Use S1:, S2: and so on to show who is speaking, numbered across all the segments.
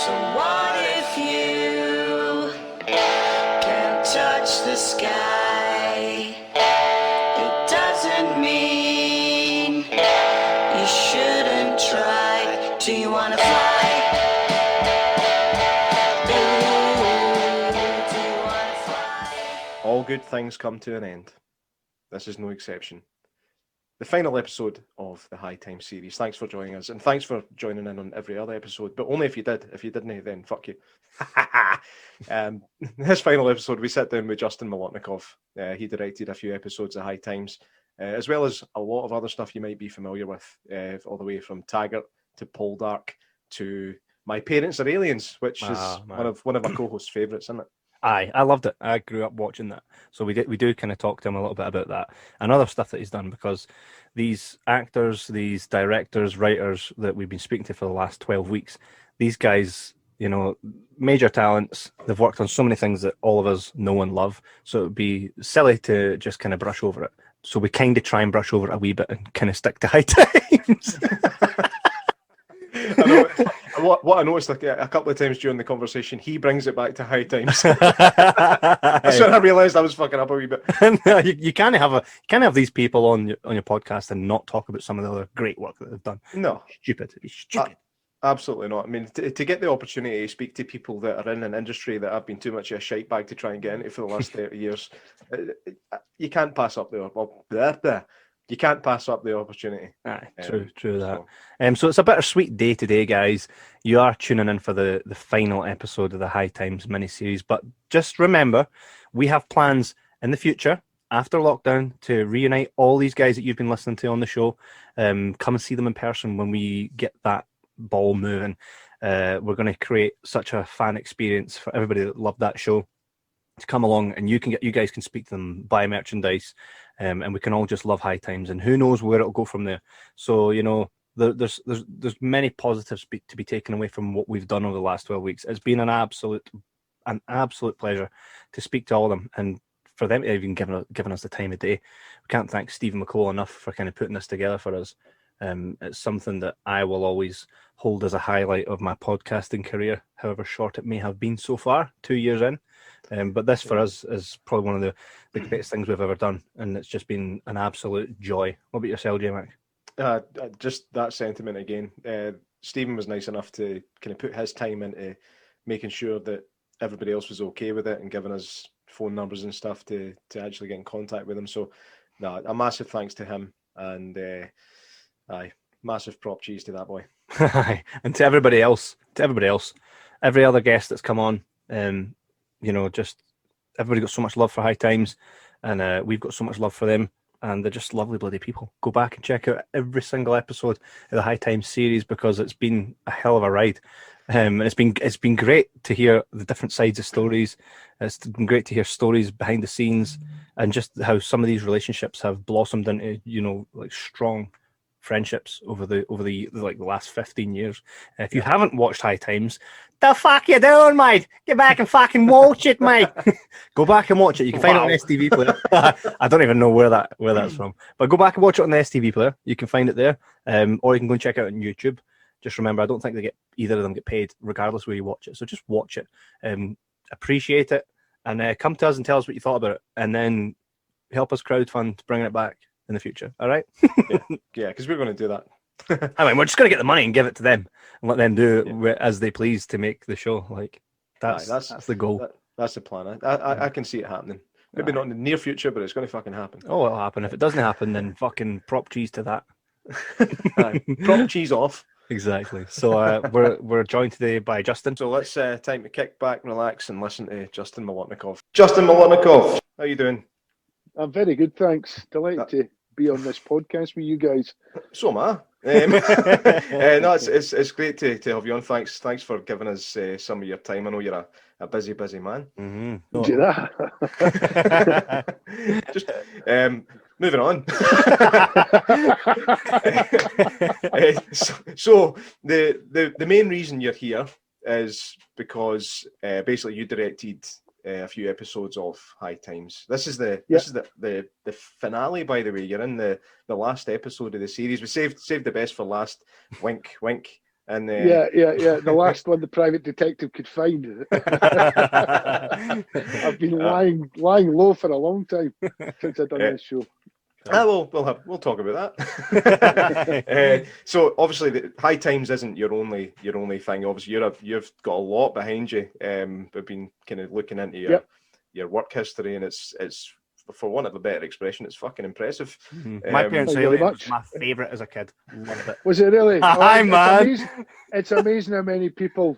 S1: So what if you can't touch the sky? It doesn't mean you shouldn't try. Do you wanna fly? Ooh, do you wanna fly?
S2: All good things come to an end. This is no exception. The final episode of the Hight Times series. Thanks for joining us, and thanks for joining in on every other episode, but only if you did. If you didn't, then fuck you. This final episode, we sat down with Justin Molotnikov. He directed a few episodes of Hight Times, as well as a lot of other stuff you might be familiar with, all the way from Taggart to Poldark to My Parents Are Aliens, which is one of our co-hosts' favourites, isn't it?
S3: Aye, I loved it. I grew up watching that. So we do kind of talk to him a little bit about that and other stuff that he's done, because these actors, these directors, writers that we've been speaking to for the last 12 weeks, these guys, you know, major talents, they've worked on so many things that all of us know and love. So it would be silly to just kind of brush over it. So we kind of try and brush over it a wee bit and kind of stick to Hight Times.
S2: I know, what I noticed like a couple of times during the conversation, he brings it back to Hight Times. That's when I realised I was fucking up a wee bit.
S3: No, you can't have these people on your podcast and not talk about some of the other great work that they've done.
S2: No,
S3: stupid. It's stupid.
S2: Absolutely not. I mean, to get the opportunity to speak to people that are in an industry that I've been too much of a shite bag to try and get into for the last 30 years, you can't pass up you can't pass up the opportunity.
S3: Aye, true that. So it's a bittersweet day today, guys. You are tuning in for the final episode of the Hight Times miniseries, but just remember, we have plans in the future after lockdown to reunite all these guys that you've been listening to on the show. Come and see them in person when we get that ball moving. We're going to create such a fan experience for everybody that loved that show to come along, and you guys can speak to them, buy merchandise, and we can all just love Hight Times, and who knows where it'll go from there. So, you know, there's many positives to be taken away from what we've done over the last 12 weeks. It's been an absolute pleasure to speak to all of them, and for them to even given us the time of day. We can't thank Stephen McCall enough for kind of putting this together for us. It's something that I will always hold as a highlight of my podcasting career, however short it may have been so far, 2 years in. But this for us is probably one of the greatest things we've ever done, and it's just been an absolute joy. What about yourself, J-Mac?
S2: Just that sentiment again. Stephen was nice enough to kind of put his time into making sure that everybody else was okay with it and giving us phone numbers and stuff to actually get in contact with him. So, a massive thanks to him, and massive prop cheese to that boy.
S3: And to everybody else, every other guest that's come on. You know, just everybody got so much love for Hight Times, and we've got so much love for them, and they're just lovely bloody people. Go back and check out every single episode of the Hight Times series, because it's been a hell of a ride, and it's been great to hear the different sides of stories. It's been great to hear stories behind the scenes, and just how some of these relationships have blossomed into, you know, like strong friendships over the last 15 years. If you haven't watched Hight Times, the fuck you doing, mate? Get back and fucking watch it, mate. Go back and watch it. You can find it on STV Player. I don't even know where that's from, but go back and watch it on the STV Player. You can find it there, or you can go and check it out on YouTube. Just remember, I don't think either of them get paid, regardless where you watch it. So just watch it, appreciate it, and come to us and tell us what you thought about it, and then help us crowdfund bringing it back in the future. All right?
S2: Yeah, because we're going to do that.
S3: I mean, we're just going to get the money and give it to them and let them do it as they please to make the show. Like that's the goal.
S2: That's the plan. I can see it happening. Maybe not in the near future, but it's going to fucking happen.
S3: Oh, it'll happen. If it doesn't happen, then fucking prop cheese to that.
S2: Prop cheese off.
S3: Exactly. So we're joined today by Justin.
S2: So let's time to kick back, relax, and listen to Justin Molotnikov. Justin Molotnikov, how you doing?
S4: I'm very good, thanks. Delighted to be on this podcast with you guys.
S2: So am I. No, it's great to have you on. Thanks for giving us some of your time. I know you're a busy man.
S3: Mm-hmm.
S4: Do that.
S2: Just moving on. So the main reason you're here is because basically you directed a few episodes of Hight Times. This is the finale, by the way. You're in the last episode of the series. We saved the best for last. Wink, wink. And
S4: yeah. The last one the private detective could find. I've been lying low for a long time since I've done this show.
S2: We'll talk about that. So obviously, the Hight Times isn't your only thing. Obviously, you've got a lot behind you. We've been kind of looking into your work history, and it's for want of a better expression, it's fucking impressive.
S3: My parents
S4: Thank you
S3: say
S4: very
S3: it was
S4: much.
S3: my favourite as a kid. Loved it.
S4: Was it really?
S3: Hi, man.
S4: It's amazing how many people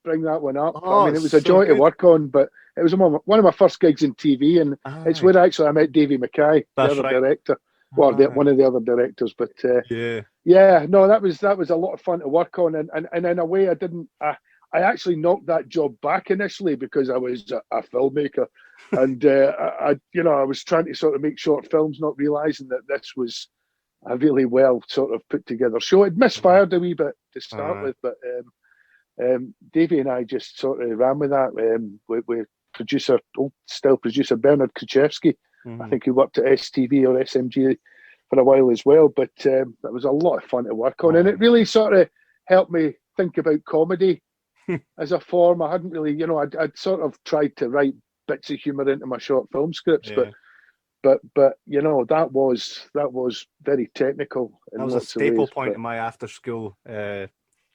S4: bring that one up.
S3: Oh,
S4: I mean, it was a
S3: so
S4: joy to
S3: good.
S4: work on, but it was one of my first gigs in TV, and it's where actually I met Davy Mackay,
S3: That's
S4: the other
S3: right.
S4: director. Well, one of the other directors, but no, that was a lot of fun to work on, and in a way, I actually knocked that job back initially because I was a filmmaker, and I was trying to sort of make short films, not realizing that this was a really well sort of put together show. It misfired a wee bit to start with, but Davey and I just sort of ran with that. With old style producer Bernard Kuchevsky. I think he worked at STV or SMG for a while as well. But that was a lot of fun to work on, and it really sort of helped me think about comedy as a form. I hadn't really, I'd sort of tried to write bits of humour into my short film scripts, but that was very technical.
S3: That was a staple point in my after school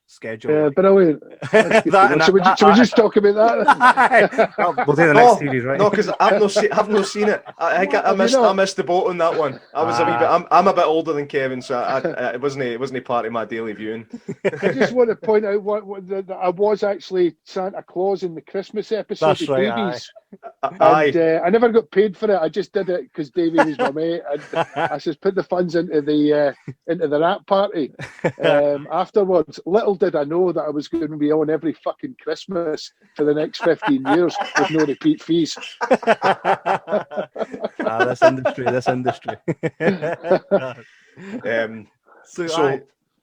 S3: schedule.
S4: Yeah, but I wouldn't. Should we just talk about that?
S3: We'll do the next series, right?
S2: No, because I've not seen it. I missed the boat on that one. I was a wee bit. I'm a bit older than Kevin, so it wasn't part of my daily viewing.
S4: I just want to point out that I was actually Santa Claus in the Christmas episode
S3: That's
S4: of
S3: right,
S4: Davies. I never got paid for it. I just did it because Davey was my mate, and I just put the funds into the rap party. Afterwards, little did I know that I was going to be on every fucking Christmas for the next 15 years with no repeat fees.
S3: This industry.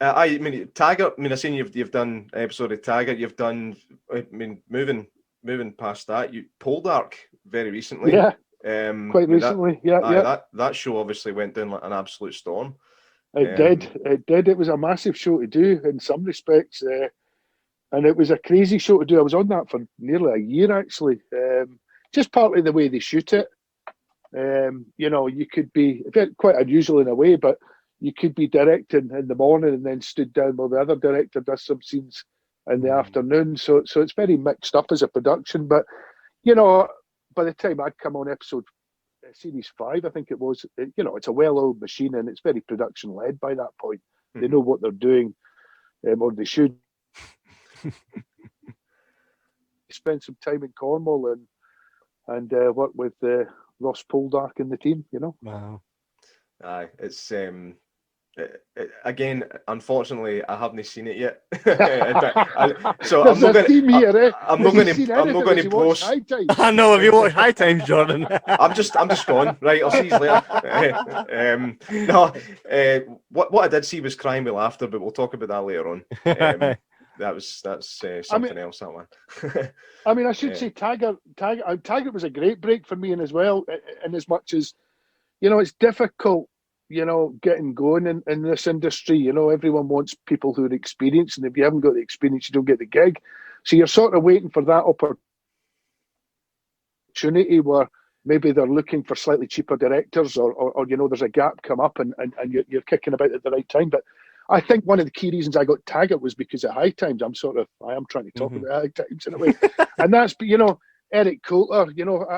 S2: I mean, Taggart. I mean, I've seen you've done episode of Taggart. You've done. I mean, moving past that, you Poldark very recently.
S4: Yeah. Quite recently.
S2: That show obviously went down like an absolute storm.
S4: It did. It was a massive show to do in some respects, and it was a crazy show to do. I was on that for nearly a year actually. Just partly the way they shoot it. You could be quite unusual in a way, but you could be directing in the morning and then stood down while the other director does some scenes in the afternoon. So it's very mixed up as a production. But by the time I'd come on series 5, I think it was, it's a well-oiled machine, and it's very production led by that point. They know what they're doing, or they should. Spend some time in Cornwall and work with Ross Poldark and the team.
S3: Wow.
S2: Aye, it's again, unfortunately, I haven't seen it yet. So I'm not going to post.
S3: I know. Have you watched Hight Times, Jordan?
S2: I'm just gone. Right, I'll see you later. What I did see was crying with laughter, but we'll talk about that later on. That's something else. That one.
S4: I mean, I should say Taggart was a great break for me, and as well, in as much as it's difficult. Getting going in this industry, everyone wants people who are experienced, and if you haven't got the experience, you don't get the gig. So you're sort of waiting for that opportunity where maybe they're looking for slightly cheaper directors, or there's a gap come up, and you're kicking about at the right time. But I think one of the key reasons I got Taggart was because at Hight Times, I am trying to talk about Hight Times in a way, and that's Eric Coulter.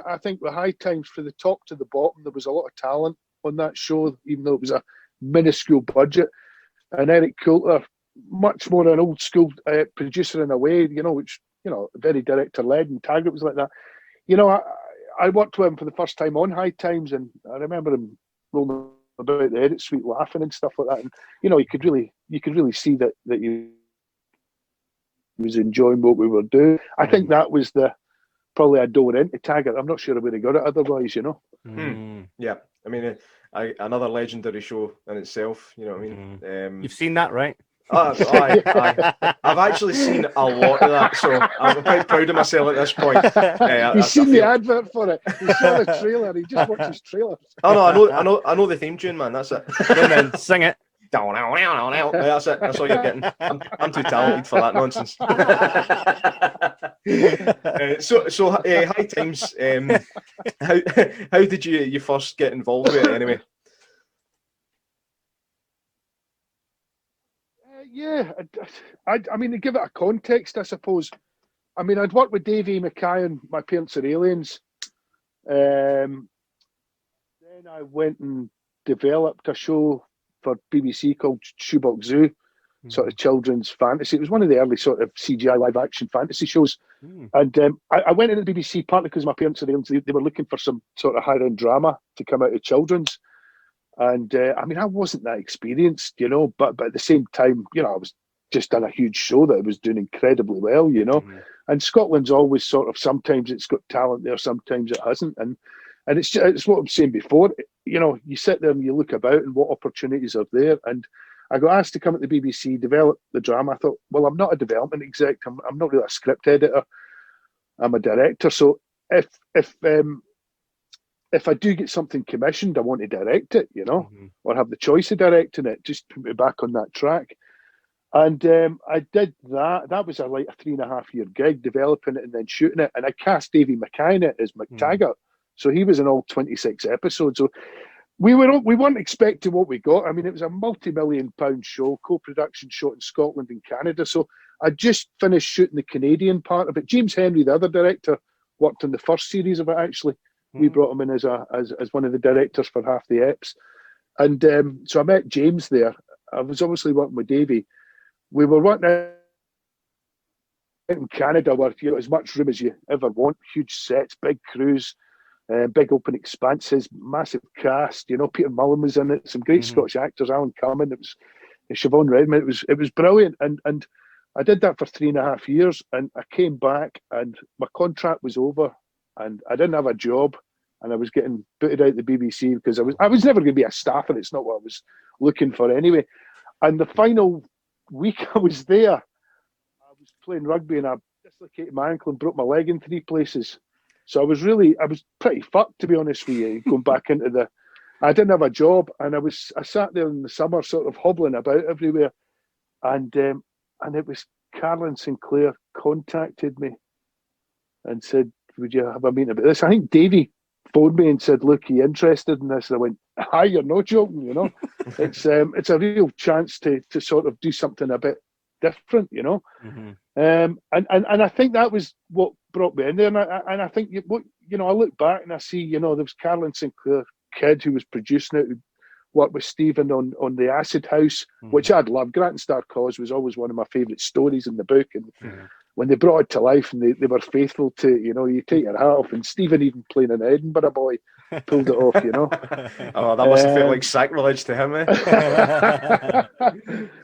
S4: I think with Hight Times, from the top to the bottom, there was a lot of talent on that show, even though it was a minuscule budget. And Eric Coulter, much more an old school producer in a way, which very director led, and Taggart was like that. I worked with him for the first time on Hight Times, and I remember him rolling about the edit suite laughing and stuff like that. And you could really see that he was enjoying what we were doing. I think that was probably a door into Taggart. I'm not sure I would have got it otherwise,
S2: Yeah, I mean, another legendary show in itself. You know what I mean?
S3: You've seen that, right?
S2: I've actually seen a lot of that, so I'm quite proud of myself at this point.
S4: He's seen the advert for it. He saw the trailer. He just watches trailers.
S2: Oh no, I know the theme tune, man. That's it.
S3: Go then, sing it.
S2: That's it. That's all you're getting. I'm too talented for that nonsense. High Times. How did you first get involved with it anyway?
S4: Yeah, I mean, to give it a context, I suppose. I mean, I'd worked with Davey Mackay on My Parents Are Aliens. Then I went and developed a show for BBC called Shoebox Zoo, sort of children's fantasy. It was one of the early sort of CGI live action fantasy shows. And I went into the BBC partly because My Parents Are Aliens. They were looking for some sort of higher end drama to come out of children's. And I mean, I wasn't that experienced, you know, but at the same time, you know, I was just done a huge show that was doing incredibly well, you know. And Scotland's always sort of, sometimes it's got talent there, sometimes it hasn't. And it's what I'm saying before, you know, you sit there and you look about and what opportunities are there. And I got asked to come at the BBC, develop the drama. I thought, well, I'm not a development exec. I'm not really a script editor. I'm a director. So if I do get something commissioned, I want to direct it, you know, or have the choice of directing it, just put me back on that track. And I did that. That was like a 3.5-year gig, developing it and then shooting it. And I cast Davy Mackay in it as McTaggart. So he was in all 26 episodes. So we weren't expecting what we got. I mean, it was a multi-million-pound show, co-production shot in Scotland and Canada. So I just finished shooting the Canadian part of it. James Henry, the other director, worked on the first series of it, actually. We brought him in as one of the directors for half the eps. And so I met James there. I was obviously working with Davey. We were working out in Canada where, you know, as much room as you ever want, huge sets, big crews, big open expanses, massive cast. You know, Peter Mullen was in it, some great Scottish actors, Alan Cumming, it was Siobhan Redmond. It was brilliant. And I did that for 3.5 years, and I came back and my contract was over. And I didn't have a job, and I was getting booted out the BBC because I was never going to be a staffer. It's not what I was looking for anyway. And the final week I was there, I was playing rugby and I dislocated my ankle and broke my leg in 3 places. So I was pretty fucked, to be honest with you, going back into I didn't have a job, and I sat there in the summer sort of hobbling about everywhere. And it was Carolyn Sinclair contacted me and said, would you have a meeting about this? I think Davey phoned me and said, look, are you interested in this? And I went, hi, you're not joking, you know. It's a real chance to sort of do something a bit different, you know. And I think that was what brought me in there. And I think, you know, I look back and I see, you know, there was Carolyn Sinclair kid who was producing it, who worked with Stephen on the Acid House, which I'd loved. Grant and Star Cause was always one of my favourite stories in the book. And when they brought it to life and they were faithful to, you know, you take your hat off, and Stephen, even playing an Edinburgh boy, pulled it off, you know.
S2: Oh, that must have felt like sacrilege to him, eh?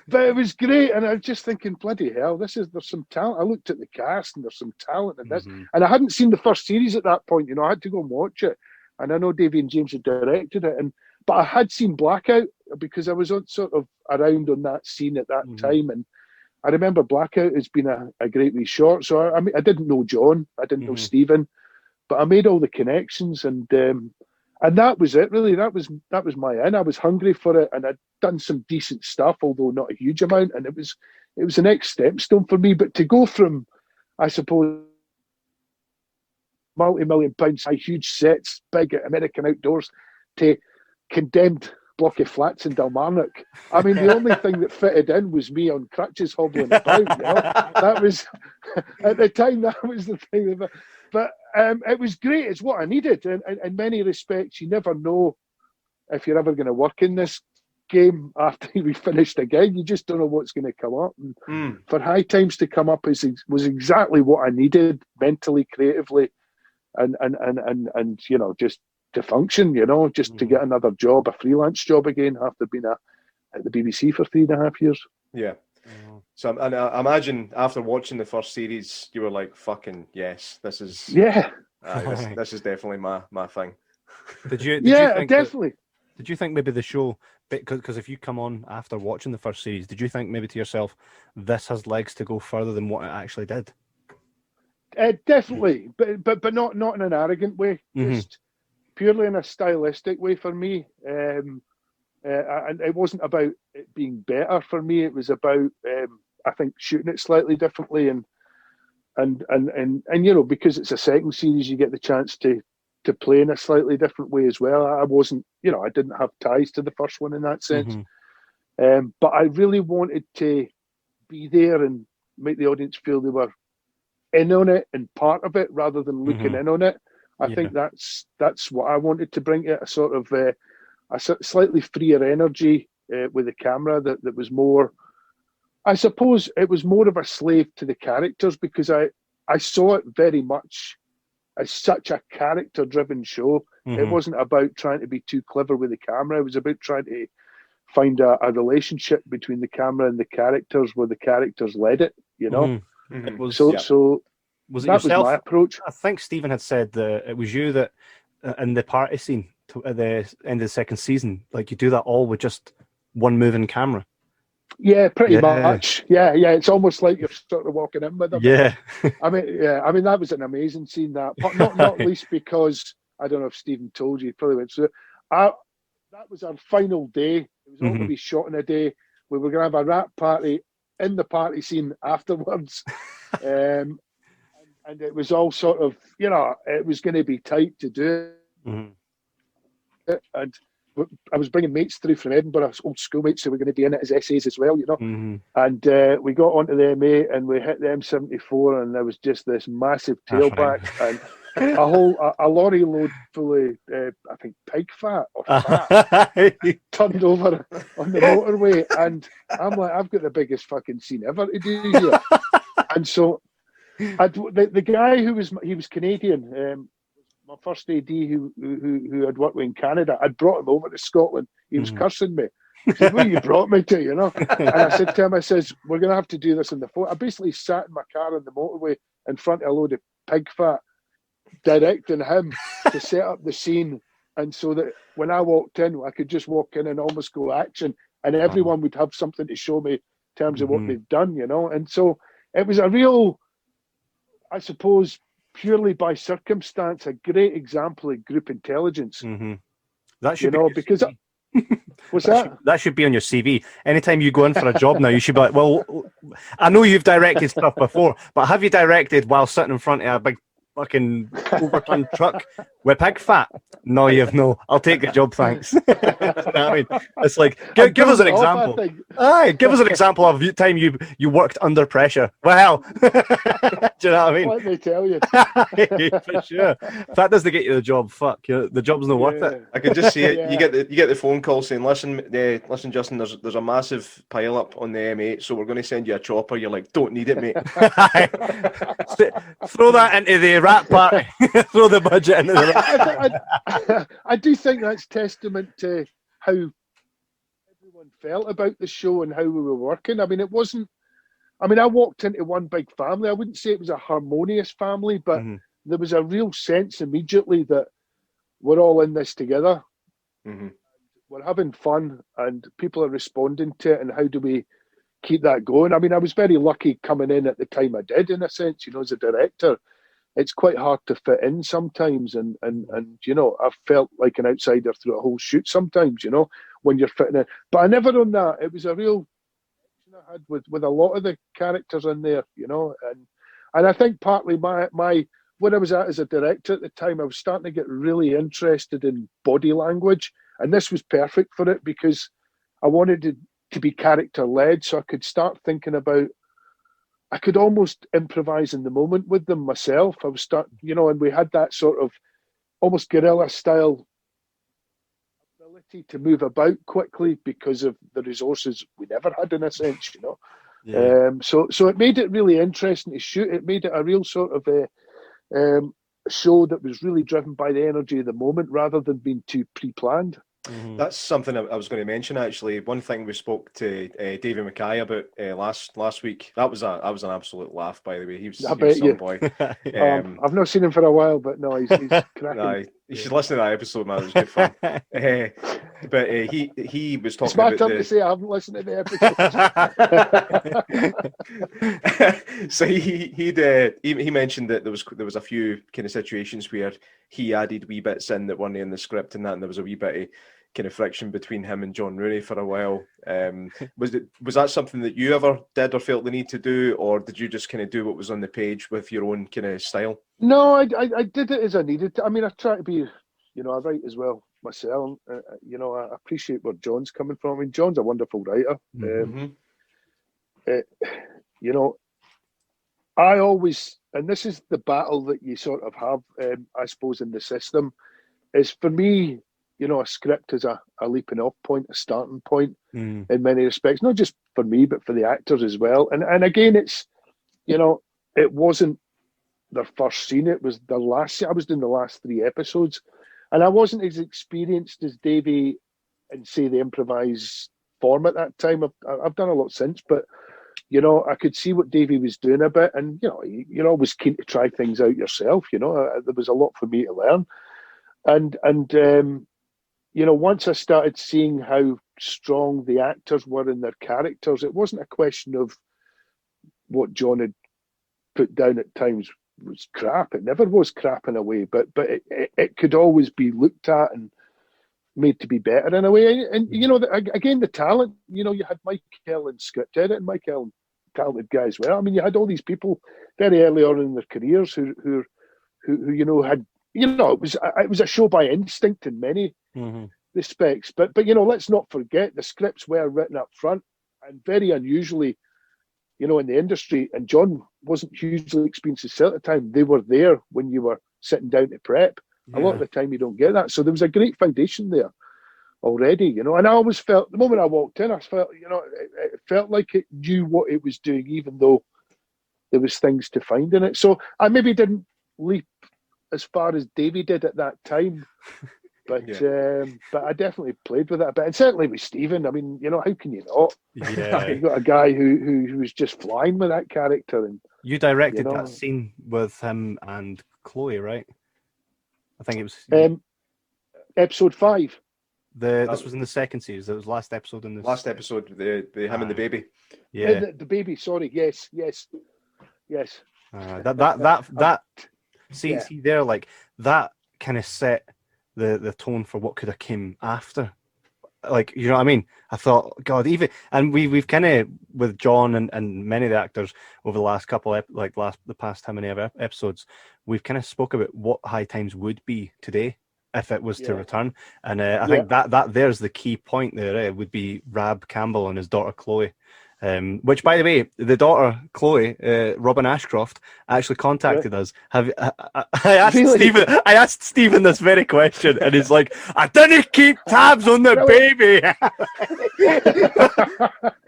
S4: But it was great, and I was just thinking, bloody hell, there's some talent. I looked at the cast, and there's some talent in this. And I hadn't seen the first series at that point, you know. I had to go and watch it. And I know Davey and James had directed it, but I had seen Blackout because I was sort of around on that scene at that time, and I remember Blackout has been a great wee short. So I mean, I didn't know John, I didn't know Stephen, but I made all the connections, and that was it really. That was my in. I was hungry for it, and I'd done some decent stuff, although not a huge amount, and it was the next stepstone for me. But to go from, I suppose, multi-million pounds, huge sets, big American outdoors, to condemned block of flats in Dalmarnock. I mean, the only thing that fitted in was me on crutches hobbling about. You know? That was, at the time, that was the thing. But it was great. It's what I needed. And in many respects, you never know if you're ever going to work in this game after we finished a gig. You just don't know what's going to come up. And for High Times to come up was exactly what I needed mentally, creatively, and you know, just to function, you know, just to get another job, a freelance job again after being at the BBC for 3.5 years.
S2: Yeah. So and I imagine after watching the first series, you were like, "Fucking yes, this is this is definitely my thing."
S3: Did you think
S4: definitely.
S3: Did you think maybe the show, because if you come on after watching the first series, did you think maybe to yourself, this has legs to go further than what it actually did?
S4: Definitely, but not in an arrogant way. Just purely in a stylistic way for me. and it wasn't about it being better for me. It was about I think shooting it slightly differently, and because it's a second series, you get the chance to play in a slightly different way as well. I wasn't, I didn't have ties to the first one in that sense, but I really wanted to be there and make the audience feel they were in on it and part of it rather than looking in on it. I think that's what I wanted to bring it, a sort of a slightly freer energy with the camera that was more, I suppose it was more of a slave to the characters, because I saw it very much as such a character-driven show. It wasn't about trying to be too clever with the camera. It was about trying to find a relationship between the camera and the characters where the characters led it,
S3: It was,
S4: so
S3: was it
S4: that
S3: yourself?
S4: was my approach.
S3: I think Stephen had said that it was you that in the party scene at the end of the second season, like you do that all with just one moving camera.
S4: Yeah, pretty much. Yeah. It's almost like you're sort of walking in with them.
S3: Yeah.
S4: I mean, that was an amazing scene. That, but not least because I don't know if Stephen told you. Probably went. So, that was our final day. It was all going to be shot in a day. We were going to have a rap party in the party scene afterwards, and it was all sort of, it was going to be tight to do it, and I was bringing mates through from Edinburgh, old schoolmates who were going to be in it as essays as well, And we got onto the M8 and we hit the M74, and there was just this massive tailback and a lorry load full of, I think, pig fat or fat turned over on the motorway. And I'm like, I've got the biggest fucking scene ever to do here. And so the guy he was Canadian, my first AD who I'd worked with in Canada, I'd brought him over to Scotland. He was cursing me. He said, "What you brought me to?" And I said to him, I says, "We're going to have to do this in the phone." I basically sat in my car on the motorway in front of a load of pig fat, directing him to set up the scene, and so that when I walked in, I could just walk in and almost go action, and everyone would have something to show me in terms of what they've done, And so it was a real, I suppose, purely by circumstance, a great example of group intelligence.
S3: That should
S4: because what's that?
S3: That should be on your CV. Anytime you go in for a job now, you should be like, "Well, I know you've directed stuff before, but have you directed while sitting in front of a big fucking overturned truck with pig fat?" "No, you've no. I'll take the job, thanks." You know what I mean? It's like, give us an example. Give us an example of the time you worked under pressure. Well, do you know what I mean?
S4: Let me tell you.
S3: For sure. If that doesn't get you the job, fuck, the job's not worth it.
S2: I can just see it. You get the phone call saying, listen, Justin, there's a massive pile up on the M8, so we're going to send you a chopper." You're like, "Don't need it, mate."
S3: Throw that into the rat party. Throw the budget into the rat.
S4: I do think that's testament to how everyone felt about the show and how we were working. I mean, it wasn't. I mean, I walked into one big family. I wouldn't say it was a harmonious family, but there was a real sense immediately that we're all in this together. We're having fun, and people are responding to it. And how do we keep that going? I mean, I was very lucky coming in at the time I did, in a sense. As a director, it's quite hard to fit in sometimes, and I've felt like an outsider through a whole shoot sometimes, when you're fitting in. But I never done that. It was a real connection I had with a lot of the characters in there, and I think partly my where I was at as a director at the time, I was starting to get really interested in body language, and this was perfect for it because I wanted to be character led, so I could start thinking about. I could almost improvise in the moment with them myself. I was and we had that sort of almost guerrilla style ability to move about quickly because of the resources we never had, in a sense, So it made it really interesting to shoot. It made it a real sort of a show that was really driven by the energy of the moment rather than being too pre-planned.
S2: That's something I was going to mention, actually. One thing we spoke to David Mackay about last week. That was an absolute laugh, by the way. He was some boy.
S4: I've not seen him for a while, but no, he's cracking.
S2: You should listen to that episode, man. It was good fun. But he was talking.
S4: It's my
S2: about
S4: turn to say I haven't listened to the
S2: episode. So he mentioned that there was a few kind of situations where he added wee bits in that weren't in the script, and there was a wee bit of kind of friction between him and John Rooney for a while. Was that something that you ever did or felt the need to do, or did you just kind of do what was on the page with your own kind of style?
S4: No, I did it as I needed to. I mean, I try to be, I write as well myself. I appreciate where John's coming from. I mean, John's a wonderful writer. I always, and this is the battle that you sort of have, I suppose, in the system, is for me, a script is a leaping off point, a starting point in many respects, not just for me, but for the actors as well. And again, it's, it wasn't their first scene, it was their last scene. I was doing the last 3 episodes, and I wasn't as experienced as Davey in, say, the improvised form at that time. I've done a lot since, but I could see what Davey was doing a bit, and you're always keen to try things out yourself. There was a lot for me to learn, and once I started seeing how strong the actors were in their characters, it wasn't a question of what John had put down at times was crap. It never was crap in a way, but it could always be looked at and made to be better in a way. And again, the talent. You had Mike Ellen script edit, and Mike Ellen, talented guy as well. I mean, you had all these people very early on in their careers who had it was a show by instinct in many respects. But let's not forget the scripts were written up front, and very unusually, in the industry. And John wasn't hugely experienced at the time. They were there when you were sitting down to prep. A lot of the time you don't get that. So there was a great foundation there already, and I always felt, the moment I walked in, I felt, it felt like it knew what it was doing, even though there was things to find in it. So I maybe didn't leap as far as Davey did at that time, but I definitely played with it a bit. And certainly with Stephen, I mean, how can you not?
S3: Yeah.
S4: You got a guy who was just flying with that character. And
S3: you directed that scene with him and Chloe, right? I think it was
S4: episode 5.
S3: This was in the second series. It was last episode in this.
S2: Last episode, the him and the baby.
S3: Yeah,
S4: the baby. Sorry, yes.
S3: That see there, like that kind of set the tone for what could have came after. Like, you know what I mean? I thought, God, even, and we've kind of, with John and many of the actors over the last couple the past how many episodes, we've kind of spoke about what Hight Times would be today if it was to return. And I think that there's the key point there. Would be Rab Campbell and his daughter Chloe. Which, by the way, the daughter Chloe, Robin Ashcroft, actually contacted us. I asked Stephen this very question, and he's like, "I didn't keep tabs on the baby."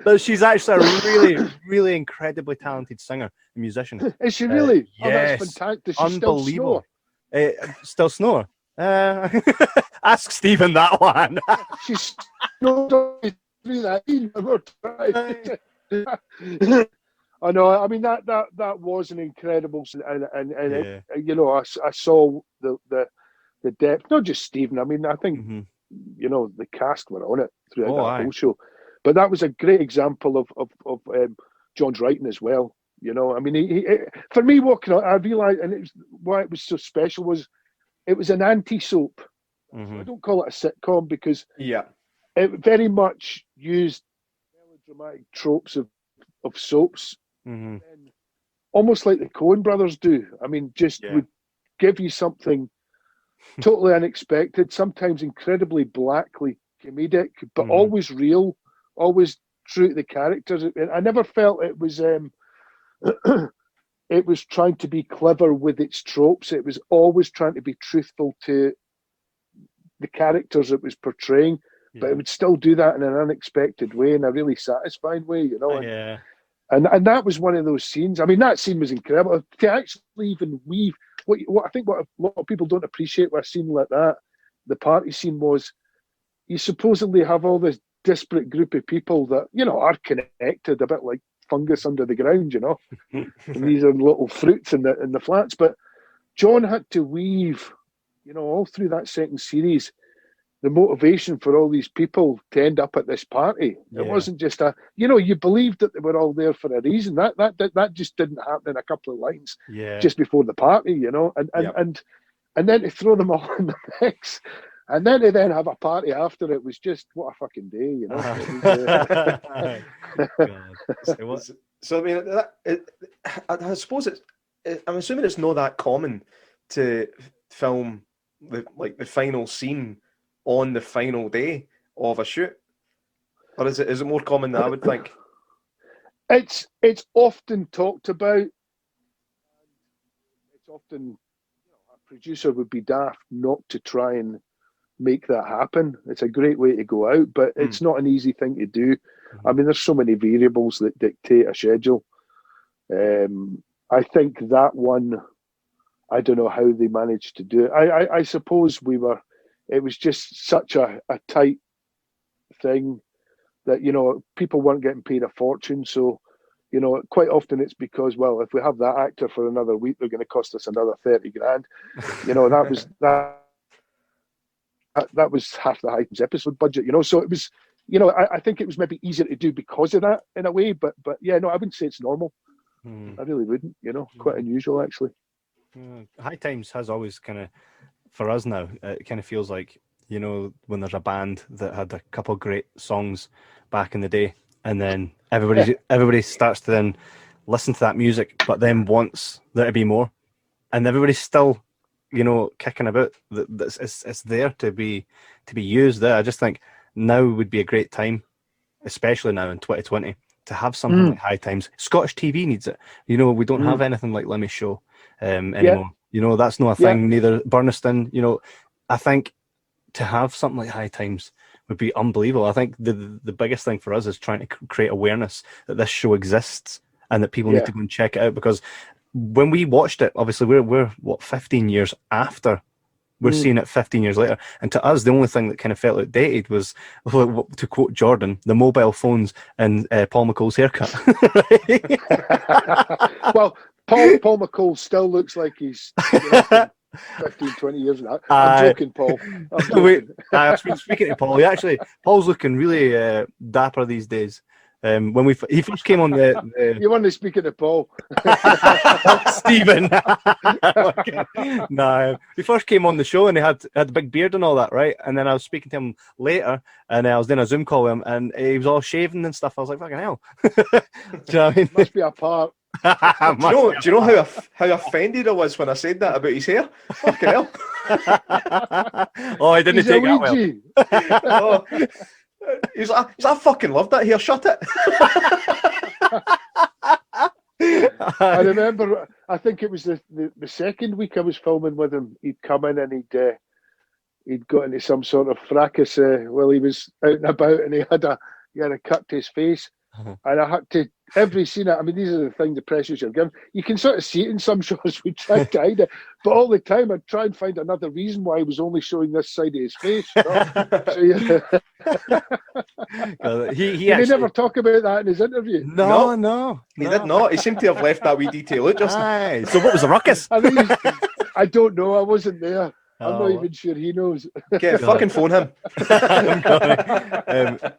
S3: But she's actually a really, really incredibly talented singer and musician.
S4: Is she really?
S3: Yes,
S4: oh, that's fantastic. Does she
S3: unbelievable. Still snore? Ask Stephen that one.
S4: She's snored. I know. I mean, that was an incredible, and it, I saw the depth. Not just Stephen. I mean, I think the cast were on it throughout that whole show. But that was a great example of John's writing as well. I mean, he for me, I realised, and it was why it was so special was it was an anti-soap. I don't call it a sitcom because it very much used melodramatic tropes of soaps, almost like the Coen brothers do. I mean, would give you something totally unexpected, sometimes incredibly blackly comedic, but always real, always true to the characters. I never felt it was it was trying to be clever with its tropes. It was always trying to be truthful to the characters it was portraying. But it would still do that in an unexpected way, in a really satisfying way, And that was one of those scenes. I mean, that scene was incredible. To actually even weave what I think what a lot of people don't appreciate with a scene like that, the party scene, was you supposedly have all this disparate group of people that are connected, a bit like fungus under the ground, and these are little fruits in the flats. But John had to weave, all through that second series, the motivation for all these people to end up at this party. It wasn't just you believed that they were all there for a reason. That just didn't happen in a couple of lines just before the party, and then to throw them all in the mix. And then to then have a party after it was just what a fucking day, you know.
S2: God. So I mean, I suppose I'm assuming it's not that common to film the final scene on the final day of a shoot, or is it more common than I would think?
S4: It's often talked about. It's often, a producer would be daft not to try and make that happen. It's a great way to go out, but it's not an easy thing to do. I mean, there's so many variables that dictate a schedule. I think that one, I don't know how they managed to do it. I suppose it was just such a tight thing that, people weren't getting paid a fortune. So, quite often it's because, well, if we have that actor for another week, they're going to cost us another 30 grand. That was half the Hight Times episode budget, So it was, I think it was maybe easier to do because of that in a way. But yeah, no, I wouldn't say it's normal. I really wouldn't. Quite unusual actually.
S3: Hight Times has always kind of, for us now, it kind of feels like, when there's a band that had a couple great songs back in the day, and then everybody starts to then listen to that music, but then wants there to be more, and everybody's still, kicking about. It's there to be used. There, I just think now would be a great time, especially now in 2020, to have something like Hight Times. Scottish TV needs it. We don't have anything like Lemmy Show anymore. That's not a thing. Neither Burniston. I think to have something like Hight Times would be unbelievable. I think the biggest thing for us is trying to create awareness that this show exists and that people need to go and check it out, because when we watched it, obviously we're 15 years after. We're seeing it 15 years later, and to us, the only thing that kind of felt outdated was, to quote Jordan, the mobile phones and Paul McCall's haircut.
S4: Well, Paul McCall still looks like he's 15, 20 years now. I'm joking, Paul.
S3: Speaking to Paul, Paul's looking really dapper these days. When he first came on the
S4: you want to speak to Paul?
S3: Stephen. No, he first came on the show and he had a big beard and all that, right? And then I was speaking to him later, and I was doing a Zoom call with him, and he was all shaven and stuff. I was like, fucking hell. Do you know what I mean?
S4: Must be a part.
S2: Do you know how offended I was when I said that about his hair? Fucking hell.
S3: Oh, I didn't take that well.
S2: He's like, I fucking love that hair. Shut it.
S4: I remember, I think it was the second week I was filming with him. He'd come in and he'd got into some sort of fracas while he was out and about, and he had a cut to his face. And I had to, every scene, I mean, these are the things, the pressures you're given. You can sort of see it in some shows, we try to hide it, but all the time I'd try and find another reason why he was only showing this side of his face. So,
S3: he
S4: actually never talk about that in his interview.
S3: No.
S2: He did not. He seemed to have left that wee detail out, Justin.
S3: So what was the ruckus?
S4: I don't know. I wasn't there. I'm not even sure he knows.
S2: Okay, fucking phone him.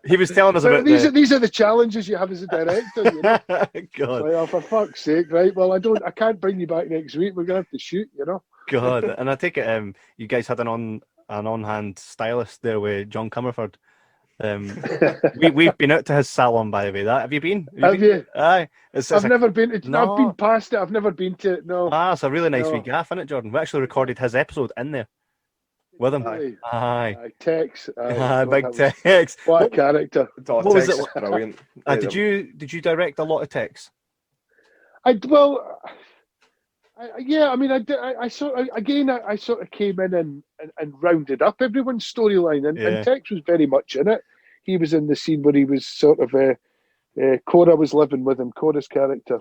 S3: He was telling us about
S4: these are the challenges you have as a director.
S3: God.
S4: Like, for fuck's sake, right? Well, I can't bring you back next week. We're gonna have to shoot,
S3: God, and I take it you guys had an on-hand stylist there with John Comerford. We've been out to his salon, by the way. Have you been?
S4: Have you?
S3: Aye.
S4: I've never been to. No. I've been past it. I've never been to it. No.
S3: It's a really nice wee gaff, isn't it, Jordan? We actually recorded his episode in there with him. Aye.
S4: Tex.
S3: Big Tex.
S4: What a character!
S2: What was it? Brilliant.
S3: Did you direct a lot of Tex?
S4: I mean, I sort of came in and rounded up everyone's storyline, and Tex was very much in it. He was in the scene where he was sort of Cora was living with him. Cora's character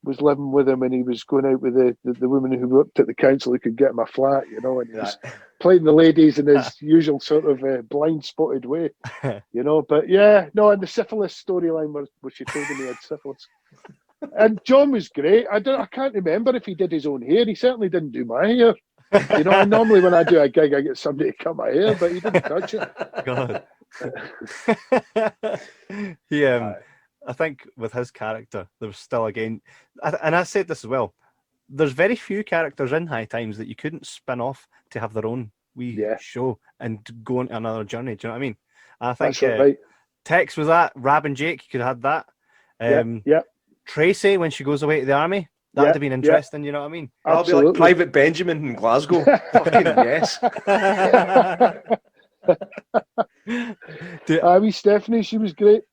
S4: was living with him, and he was going out with the woman who worked at the council who could get him a flat, and he was playing the ladies in his usual sort of blind spotted way, But and the syphilis storyline where she told him he had syphilis. And John was great. I can't remember if he did his own hair. He certainly didn't do my hair. And normally when I do a gig, I get somebody to cut my hair, but he didn't touch it.
S3: God. I think with his character, there was still, again, and I said this as well, there's very few characters in Hight Times that you couldn't spin off to have their own wee show and go on another journey. Do you know what I mean? I think
S4: That's right.
S3: Tex was that. Rab and Jake, you could have had that.
S4: Yeah.
S3: Tracy, when she goes away to the army, that would have been interesting. You know what I mean?
S2: I'll be like Private Benjamin in Glasgow. Fucking yes.
S4: Wee Stephanie, she was great.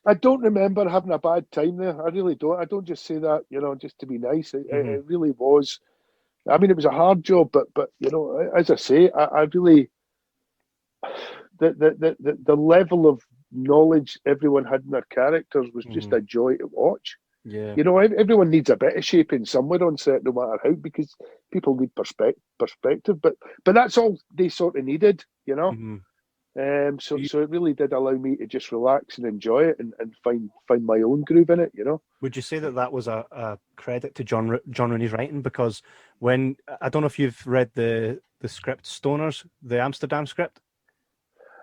S4: I don't remember having a bad time there. I really don't. I don't just say that, just to be nice. It really was. I mean, it was a hard job, but as I say, I really the level of knowledge everyone had in their characters was just a joy to watch.
S3: Yeah.
S4: Everyone needs a bit of shaping somewhere on set, no matter how, because people need perspective. But that's all they sort of needed, So it really did allow me to just relax and enjoy it and find my own groove in it,
S3: Would you say that was a credit to John Rooney's writing? Because when, I don't know if you've read the script Stoners, the Amsterdam script.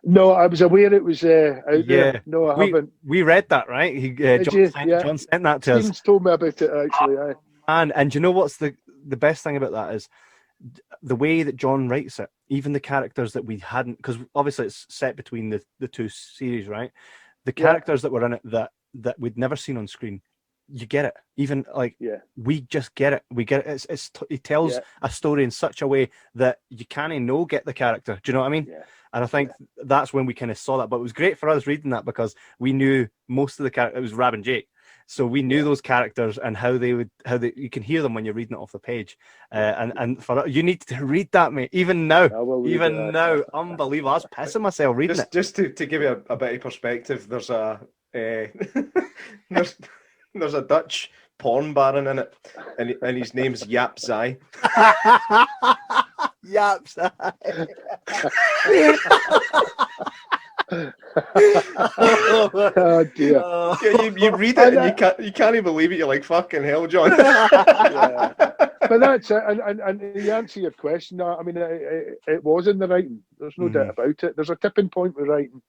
S4: No, I was aware it was out there. No, I haven't.
S3: We read that, right? John sent that to us.
S4: Steven's told me about it, actually. Aye.
S3: And you know what's the best thing about that is the way that John writes it, even the characters that we hadn't, because obviously it's set between the two series, right? The characters that were in it that we'd never seen on screen, you get it. Even we just get it. We get it. He tells a story in such a way that you can't get the character. Do you know what I mean?
S4: Yeah.
S3: And I think that's when we kind of saw that. But it was great for us reading that because we knew most of the characters. It was Rab and Jake. So we knew those characters and how you can hear them when you're reading it off the page. And for you need to read that, mate. Even now, unbelievable. I was pissing myself reading it.
S2: Just to give you a bit of perspective, there's a there's a Dutch porn baron in it, and his name's Yap Zai.
S3: Yap Zai.
S4: Oh dear.
S2: You read it and you can't even believe it. You're like, fucking hell, John.
S4: But that's it. And to answer your question, I mean, it was in the writing. There's no doubt about it. There's a tipping point with writing.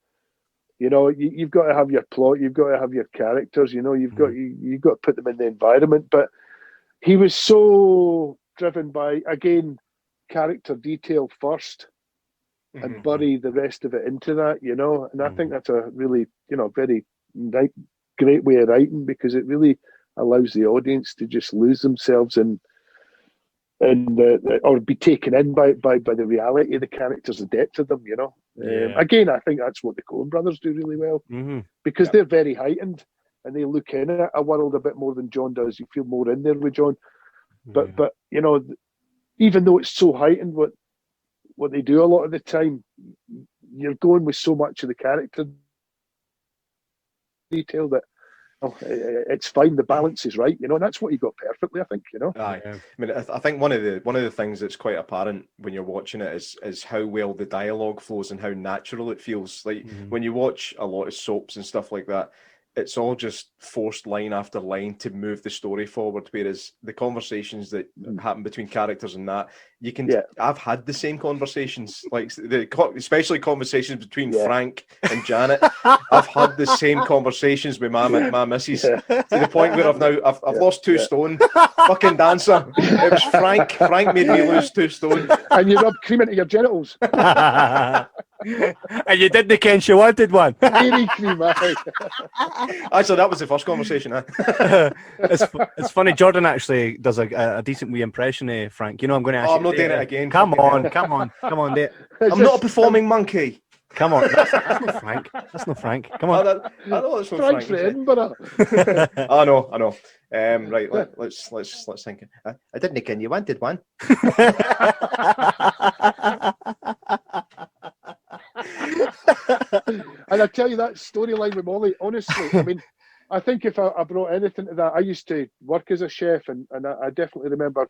S4: You've got to have your plot. You've got to have your characters. You've got to put them in the environment. But he was so driven by, again, character detail first, and bury the rest of it into that. And I think that's a really, very great way of writing, because it really allows the audience to just lose themselves in or be taken in by the reality of the characters, the depth of them. Again, I think that's what the Coen brothers do really well, because they're very heightened and they look in at a world a bit more than John does. You feel more in there with John, but even though it's so heightened, what they do a lot of the time, you're going with so much of the character detail that it's fine. The balance is right, and that's what he got perfectly, I think.
S2: Aye. I mean, I think one of the things that's quite apparent when you're watching it is how well the dialogue flows and how natural it feels. Like when you watch a lot of soaps and stuff like that, it's all just forced line after line to move the story forward. Whereas the conversations that happen between characters and that, you can. I've had the same conversations, like especially conversations between Frank and Janet. I've had the same conversations with my missus to the point where I've lost 2 stone. Fucking dancer. It was Frank. Frank made me lose 2 stone.
S4: And you rub cream into your genitals.
S3: And you didn't ken she wanted one.
S4: Dairy cream, aye.
S2: Actually, that was the first conversation.
S3: It's funny. Jordan actually does a decent wee impression of Frank. I'm going to ask you.
S2: I'm not doing it again.
S3: Come on, do it.
S2: I'm not a performing monkey.
S3: Come on, that's not Frank. That's not Frank. Come on.
S2: I know that's not
S4: Frank's
S2: Frank.
S4: for Edinburgh.
S2: I know. Right, let's think. I didn't ken you wanted one.
S4: And I tell you, that storyline with Molly, honestly, I mean, I think if I brought anything to that, I used to work as a chef, and I definitely remember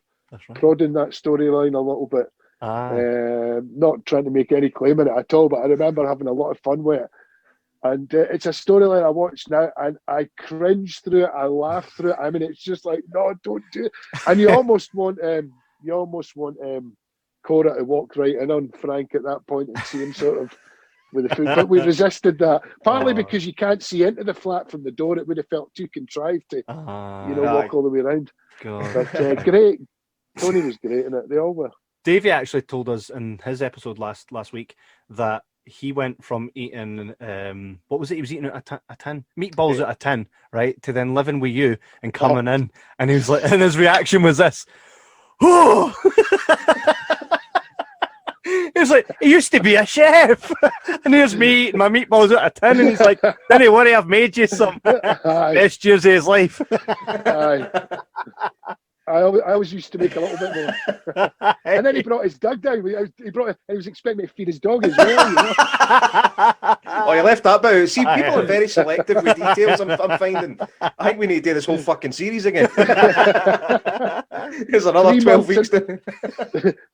S4: prodding that storyline a little bit. Not trying to make any claim in it at all, but I remember having a lot of fun with it. And it's a storyline I watch now, and I cringe through it, I laugh through it. I mean, it's just like, no, don't do it. And you almost want Cora to walk right in on Frank at that point and see him sort of with the food. But we resisted that, partly because you can't see into the flat from the door. It would have felt too contrived to, walk all the way around.
S3: God.
S4: But great. Tony was great in it. They all were.
S3: Davey actually told us in his episode last week that he went from eating what was it? He was eating a tin meatballs at a tin, right, to then living with you and coming in, and he was like, and his reaction was this. Oh! He was like, he used to be a chef, and here's me eating my meatballs at a tin, and he's like, don't worry, I've made you some. Best years of his life.
S4: I always used to make a little bit more. And then he brought his dog down. He was expecting me to feed his dog as well. You know?
S2: Oh, you left that bit out. See, people are very selective with details, I'm finding. I think we need to do this whole fucking series again. Here's another 12 weeks.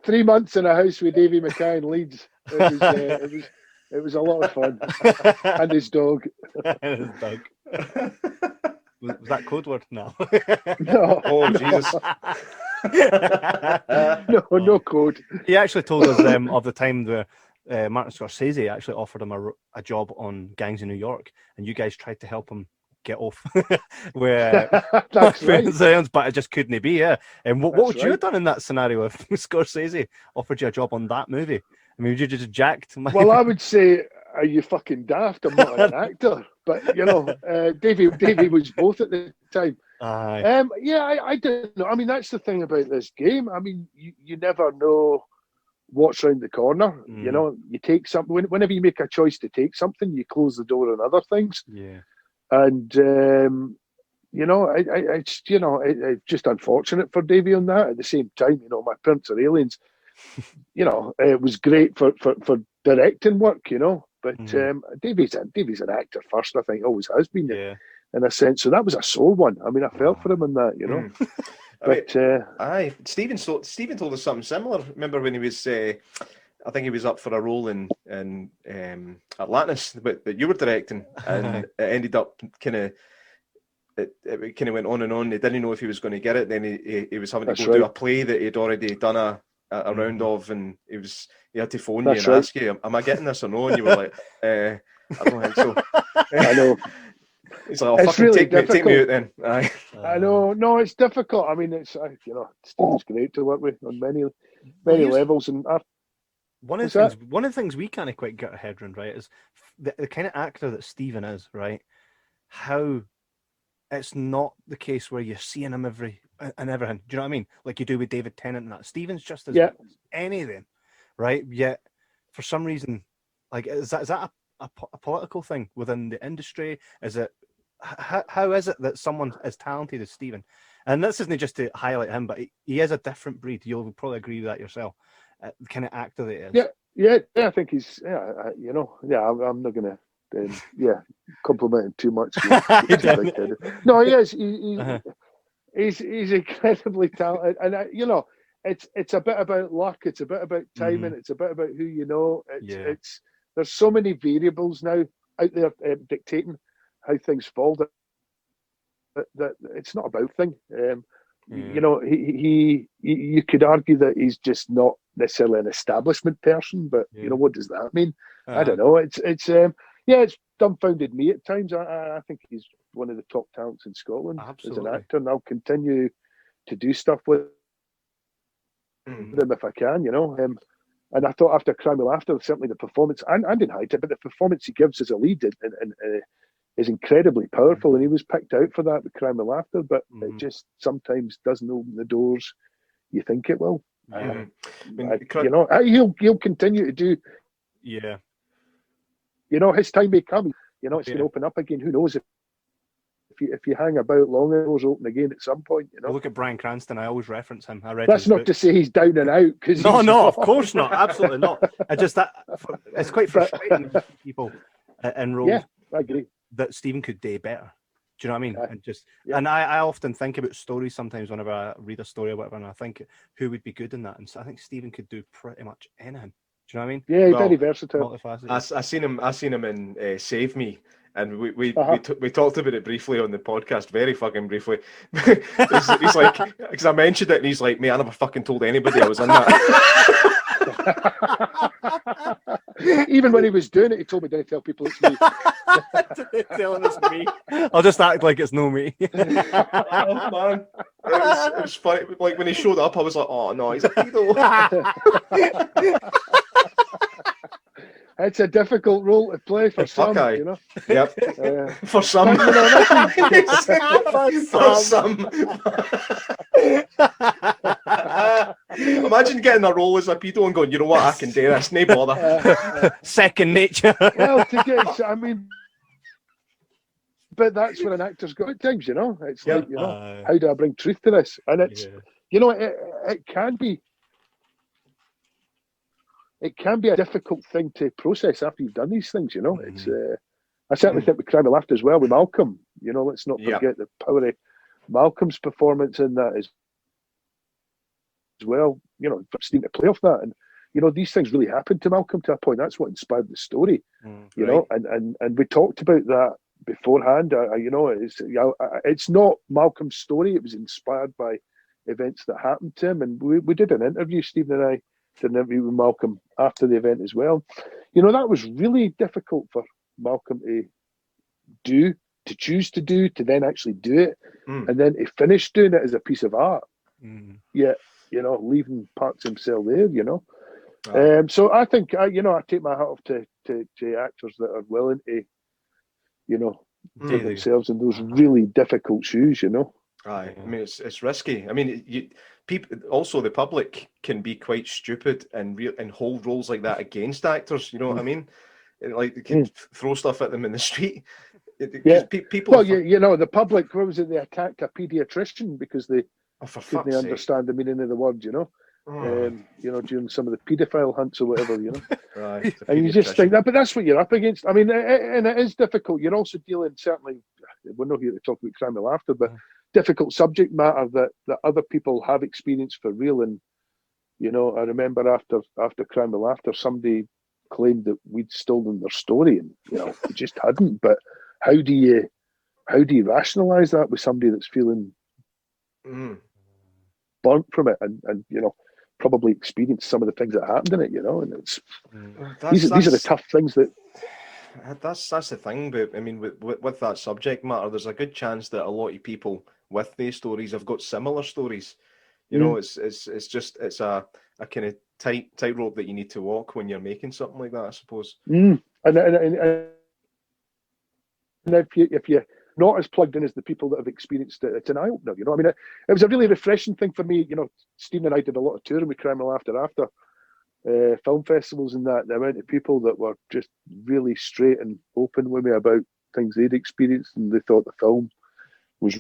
S4: 3 months in a house with Davy Mackay in Leeds. It was a lot of fun. And his dog.
S3: And his dog. Was that code word? No.
S4: No.
S2: Oh, Jesus.
S4: No code.
S3: He actually told us of the time where Martin Scorsese actually offered him a job on Gangs in New York, and you guys tried to help him get off where
S4: That's right.
S3: but it just couldn't be. Yeah. And what would you have done in that scenario if Scorsese offered you a job on that movie? I mean, would you just jacked?
S4: Well, I would say, are you fucking daft? I'm not an actor. But, you know, Davey was both at the time.
S3: Aye.
S4: I don't know. I mean, that's the thing about this game. I mean, you never know what's round the corner. You know, you take something. Whenever you make a choice to take something, you close the door on other things.
S3: Yeah.
S4: And, you know, it's just unfortunate for Davey on that. At the same time, you know, my parents are aliens. You know, it was great for directing work, you know. But Davey's an actor first, I think, always has been in a sense. So that was a sore one. I mean, I felt for him in that, you know. But
S2: Stephen told us something similar. Remember when he was, I think he was up for a role in Atlantis, that you were directing, and it ended up it kind of went on and on. He didn't know if he was going to get it. Then he was having to go do a play that he'd already done a round of, and he had to phone you and ask you, am I getting this or no? And you were like, I don't think so.
S4: I know.
S2: He's like, fucking really take me out then. Aye.
S4: I know. No, it's difficult. I mean, it's Steve's great to work with on many levels. And
S3: one of the things we kind of quite get our head around, right, is the kind of actor that Stephen is, right? How it's not the case where you're seeing him and everything. Do you know what I mean? Like you do with David Tennant and that. Stephen's just as good as anything, right? Yet for some reason, like is that a political thing within the industry? Is it how is it that someone as talented as Stephen, and this isn't just to highlight him, but he is a different breed. You'll probably agree with that yourself. The kind of actor that he is.
S4: Yeah. I think he's. I'm not gonna. Compliment him too much. No, he is. He's incredibly talented, and it's a bit about luck. It's a bit about timing. It's a bit about who you know. It's there's so many variables now out there dictating how things fall that it's not about thing. You know, you could argue that he's just not necessarily an establishment person, but you know, what does that mean? I don't know. It's dumbfounded me at times. I think he's one of the top talents in Scotland as an actor, and I'll continue to do stuff with him if I can, you know. And I thought after Crime and Laughter, certainly the performance, and in Hight Times, but the performance he gives as a lead is incredibly powerful, and he was picked out for that with Crime and Laughter, but it just sometimes doesn't open the doors you think it will. You know, he'll continue to do.
S3: Yeah.
S4: You know, his time may come. You know, it's going to open up again. Who knows if you hang about long, it will open again at some point. You know.
S3: Well, look at Bryan Cranston. I always reference him. I read.
S4: That's not to say he's down and out.
S3: No, of course not. Absolutely not. It's quite frustrating to people in roles.
S4: Yeah, I agree.
S3: That Stephen could do better. Do you know what I mean? And I often think about stories sometimes whenever I read a story or whatever, and I think who would be good in that. And so I think Stephen could do pretty much anything. Do you know what I mean?
S4: Yeah, very versatile.
S2: I seen him in Save Me, and we talked about it briefly on the podcast, very fucking briefly. he's like, because I mentioned it, and he's like, "Me, I never fucking told anybody I was in that."
S4: Even when he was doing it, he told me, "Don't tell people it's me."
S3: Telling it's me. I'll just act like it's no me.
S2: Oh man, it was funny. Like when he showed up, I was like, "Oh no, he's a pedo."
S4: It's a difficult role to play for some,
S2: aye.
S4: you know.
S2: Yep. For some,
S4: But, you know, that's
S2: for some. Imagine getting a role as a pedo and going, "You know what? I can do this. No bother."
S3: Second nature.
S4: well, to get, I mean, but that's what an actor's got at times, you know. It's
S2: Yep.
S4: like, you know, how do I bring truth to this? And it's, you know, it can be. It can be a difficult thing to process after you've done these things, you know. It's I certainly think with Crime of Laughter as well, with Malcolm, you know, let's not forget the power of Malcolm's performance in that as well, you know, for Steve to play off that. And, you know, these things really happened to Malcolm to a point. That's what inspired the story, you know, and we talked about that beforehand. You know, it's not Malcolm's story. It was inspired by events that happened to him. And we did an interview, Stephen and I, did an interview with Malcolm after the event as well. You know, that was really difficult for Malcolm to choose to do, to then actually do it, and then to finish doing it as a piece of art. Yet, you know, leaving parts of himself there, you know. So I think, you know, I take my hat off to actors that are willing to, you know, put themselves in those really difficult shoes, you know.
S2: Aye, I mean it's risky. I mean, people also the public can be quite stupid and hold roles like that against actors. You know what I mean? Like they can throw stuff at them in the street. People.
S4: Well, you know, the public. What was it? They attacked a paediatrician because they couldn't understand the meaning of the word. You know. You know, during some of the paedophile hunts or whatever, you know.
S2: Right.
S4: And you just think that, but that's what you're up against. I mean, and it is difficult. You're also dealing, certainly, we're not here to talk about Crime of Laughter, but difficult subject matter that other people have experienced for real. And, you know, I remember after Crime of Laughter, somebody claimed that we'd stolen their story, and, you know, we just hadn't. But how do you rationalise that with somebody that's feeling burnt from it and you know, probably experienced some of the things that happened in it, you know? And it's these are the tough things that.
S2: That's the thing, but I mean, with that subject matter, there's a good chance that a lot of people with these stories have got similar stories. You know, it's a kind of tightrope that you need to walk when you're making something like that, I suppose.
S4: And if you're not as plugged in as the people that have experienced it, it's an eye opener. You know, I mean, it was a really refreshing thing for me. You know, Stephen and I did a lot of touring with Crime and Laughter after film festivals and that. The amount of people that were just really straight and open with me about things they'd experienced, and they thought the film was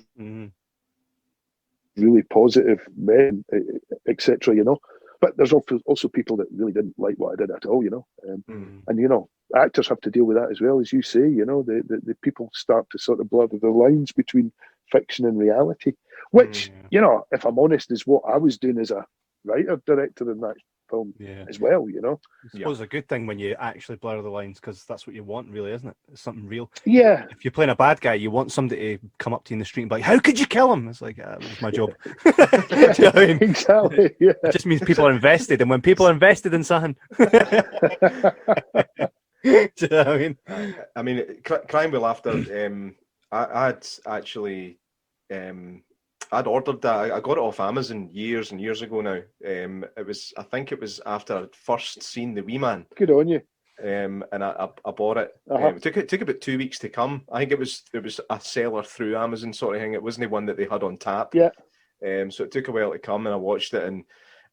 S4: really positive, etc. You know, but there's also people that really didn't like what I did at all. You know, and you know, actors have to deal with that as well, as you say. You know, the people start to sort of blur the lines between fiction and reality, which you know, if I'm honest, is what I was doing as a writer director in that film as well, you know.
S3: I suppose it's a good thing when you actually blur the lines, because that's what you want, really, isn't it? It's something real.
S4: Yeah.
S3: If you're playing a bad guy, you want somebody to come up to you in the street and be like, "How could you kill him?" It's like, that was my job. Do you know what I mean?
S4: Exactly. Yeah.
S3: It just means people are invested, and when people are invested in something, do you know what I mean?
S2: I mean, Crime with Laughter. I'd actually. I'd ordered that. I got it off Amazon years and years ago now. I think it was after I'd first seen The Wee Man.
S4: Good on you.
S2: And I bought it. It took about 2 weeks to come. I think it was a seller through Amazon sort of thing. It wasn't the one that they had on tap.
S4: Yeah.
S2: So it took a while to come, and I watched it, and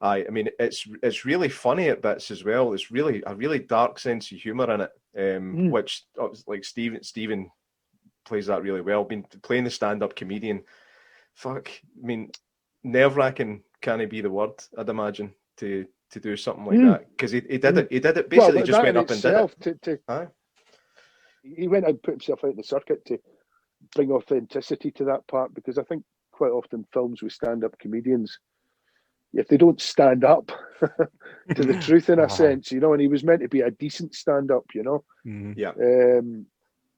S2: I mean, it's really funny at bits as well. It's really a really dark sense of humour in it, which like Stephen plays that really well. Been playing the stand-up comedian. Fuck, I mean, nerve-wracking can't be the word, I'd imagine, to do something like that, because he did it basically, just went up and did it.
S4: He went out and put himself out in the circuit to bring authenticity to that part, because I think quite often films with stand-up comedians, if they don't stand up to the truth in a sense, you know, and he was meant to be a decent stand-up, you know.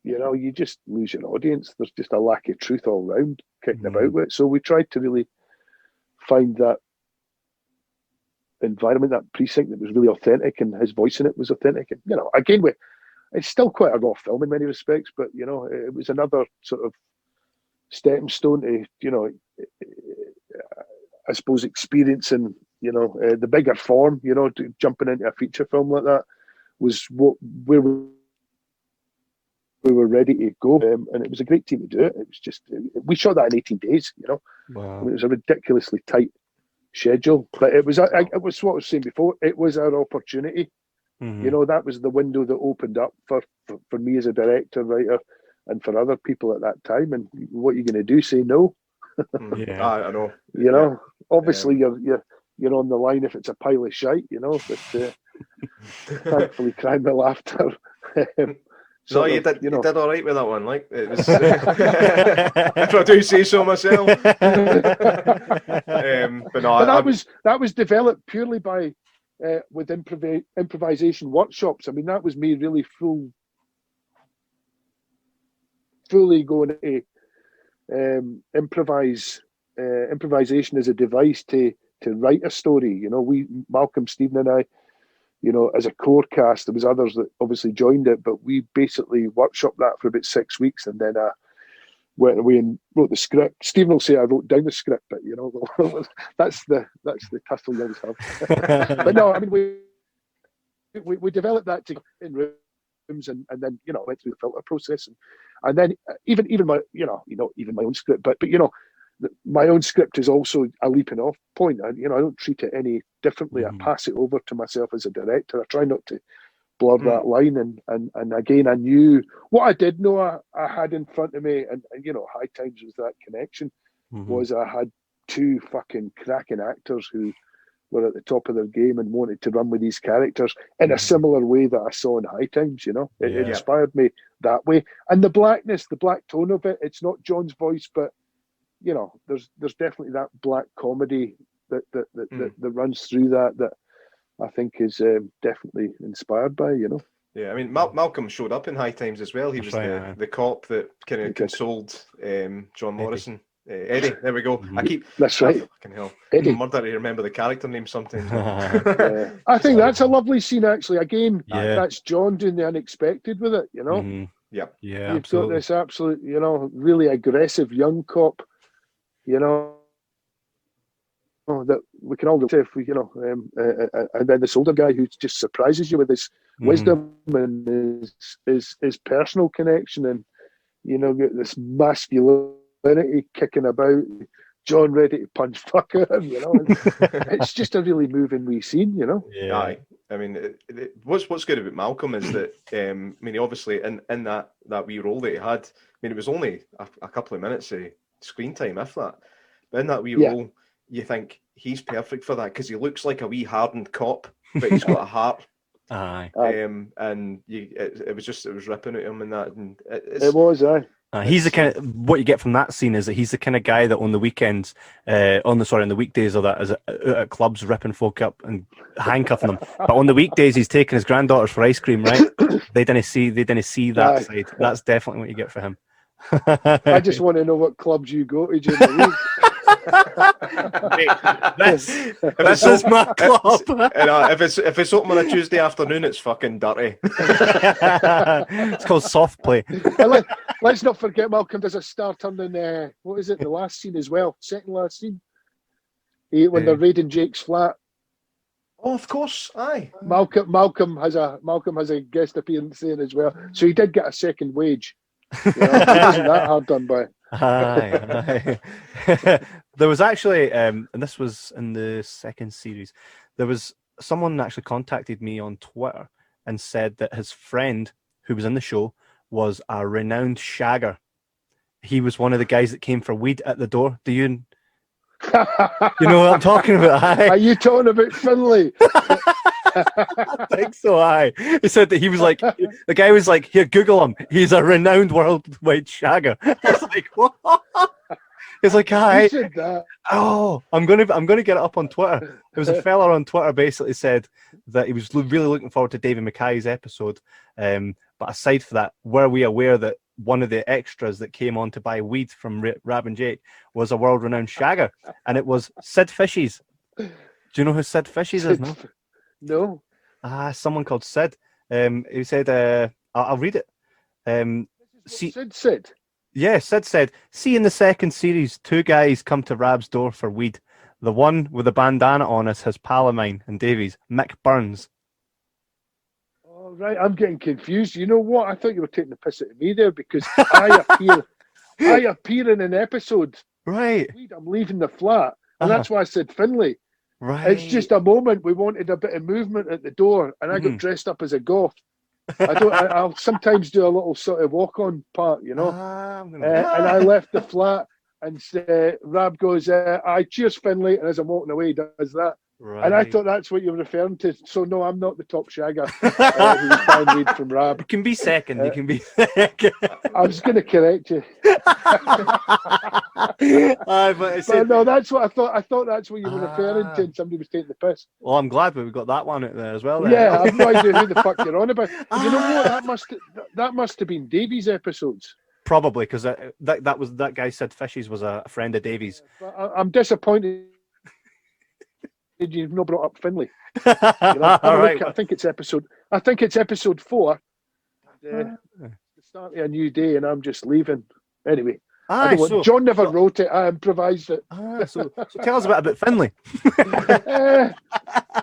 S4: You know, you just lose your audience. There's just a lack of truth all round kicking about with it. So we tried to really find that environment, that precinct that was really authentic, and his voice in it was authentic. And, you know, again, it's still quite a raw film in many respects, but, you know, it was another sort of stepping stone to, you know, I suppose experiencing, you know, the bigger form, you know, jumping into a feature film like that was where we were ready to go, and it was a great team to do it. It was just, we shot that in 18 days, you know.
S3: Wow.
S4: I mean, it was a ridiculously tight schedule, but it was what I was saying before, it was our opportunity.
S3: Mm-hmm.
S4: You know, that was the window that opened up for me as a director, writer, and for other people at that time. And what are you going to do? Say no?
S3: Yeah,
S2: I know.
S4: You know, obviously you're on the line if it's a pile of shite, you know. But thankfully, crying with laughter.
S2: No, you did all right with that one. Like, it was, if I do say so myself. But no, that was developed purely by with improvisation workshops. I mean, that was me really fully going to improvisation as a device to write a story. You know, Malcolm, Stephen, and I, you know, as a core cast, there was others that obviously joined it, but we basically workshopped that for about 6 weeks, and then went away and wrote the script. Stephen will say I wrote down the script, but you know, that's the tussle you always have. But no, I mean, we developed that in rooms, and then, you know, went through the filter process, and then even my even my own script, but you know, my own script is also a leaping off point. I don't treat it any differently. I pass it over to myself as a director. I try not to blur that line. And again, I knew what I did know I had in front of me, and you know, Hight Times was that connection. Was I had two fucking cracking actors who were at the top of their game and wanted to run with these characters in a similar way that I saw in Hight Times. You know, it inspired me that way. And the black tone of it. It's not John's voice, but you know, there's definitely that black comedy that runs through that I think is definitely inspired by, you know. Yeah, I mean, Malcolm showed up in Hight Times as well. He was the cop that kind of consoled John Morrison. Eddie, there we go.
S4: That's right.
S2: Fucking hell.
S4: Eddie.
S2: Murder to remember the character name sometimes.
S4: I think that's a lovely scene, actually. Again, that's John doing the unexpected with it, you know.
S2: Yeah,
S4: You've got this absolute, you know, really aggressive young cop, you know, that we can all do if we, you know, and then this older guy who just surprises you with his wisdom and his personal connection, and you know, get this masculinity kicking about. John ready to punch fuck at him, you know. It's just a really moving wee scene, you know.
S2: Yeah. Aye. I mean, what's good about Malcolm is that I mean, obviously in that wee role that he had, I mean, it was only a couple of minutes of screen time, if that. But in that wee role, you think he's perfect for that because he looks like a wee hardened cop, but he's got a heart.
S3: Aye.
S2: And it was ripping at him and that. And
S4: it was, aye.
S3: He's the kind of, what you get from that scene is that he's the kind of guy that on the weekends, on the weekdays or that is at clubs ripping folk up and handcuffing them. But on the weekdays, he's taking his granddaughters for ice cream, right? They didn't see that side. That's definitely what you get for him.
S4: I just want to know what clubs you go to during the week.
S3: This is my club.
S2: If it's open on a Tuesday afternoon, it's fucking dirty.
S3: It's called soft play.
S4: Let's not forget Malcolm does a star turn in what is it, the last scene as well, second last scene, when they're raiding Jake's flat.
S2: Oh, of course, aye.
S4: Malcolm has a guest appearance there as well, so he did get a second wage. You know, it wasn't that hard done by.
S3: Aye. There was actually, and this was in the second series, there was someone actually contacted me on Twitter and said that his friend who was in the show was a renowned shagger. He was one of the guys that came for weed at the door. Do you know what I'm talking about? Aye.
S4: Are you talking about Finlay?
S3: I think so. Aye. He said that he was like, the guy was like, here, Google him. He's a renowned worldwide shagger. I was like, what? He's like, hi. Oh, I'm gonna get it up on Twitter. There was a fella on Twitter basically said that he was really looking forward to David Mackay's episode. But aside from that, were we aware that one of the extras that came on to buy weed from Rab and Jake was a world-renowned shagger, and it was Sid Fishes. Do you know who Sid Fishes is? No.
S4: No.
S3: Someone called Sid. He said, I'll read it. See,
S4: Sid said.
S3: yeah, Sid said, see in the second series, two guys come to Rab's door for weed. The one with the bandana on is his pal of mine and Davies, Mick Burns.
S4: Oh, right, I'm getting confused. You know what? I thought you were taking the piss out of me there because I appear in an episode.
S3: Right.
S4: I'm leaving the flat, and that's why I said Finlay.
S3: Right.
S4: It's just a moment. We wanted a bit of movement at the door, and I got dressed up as a goth. I'll sometimes do a little sort of walk-on part, you know. And I left the flat, and Rab goes, "I cheers Finlay," and as I'm walking away, he does that. Right. And I thought that's what you were referring to. So no, I'm not the top shagger who was buying weed from Rab.
S3: You can be second. You can be second.
S4: I was going to correct you. But no, that's what I thought. I thought that's what you were referring to, and somebody was taking the piss.
S3: Well, I'm glad we got that one out there as well. Then.
S4: Yeah, I've no idea who the fuck you're on about. You know what? That must have been Davies' episodes.
S3: Probably because that guy Sid Fishes was a friend of Davies.
S4: I'm disappointed. You've not brought up Finlay. You know, right. I think it's episode 4. The start of a new day, and I'm just leaving. Anyway, John never wrote it. I improvised it.
S3: So tell us about Finlay.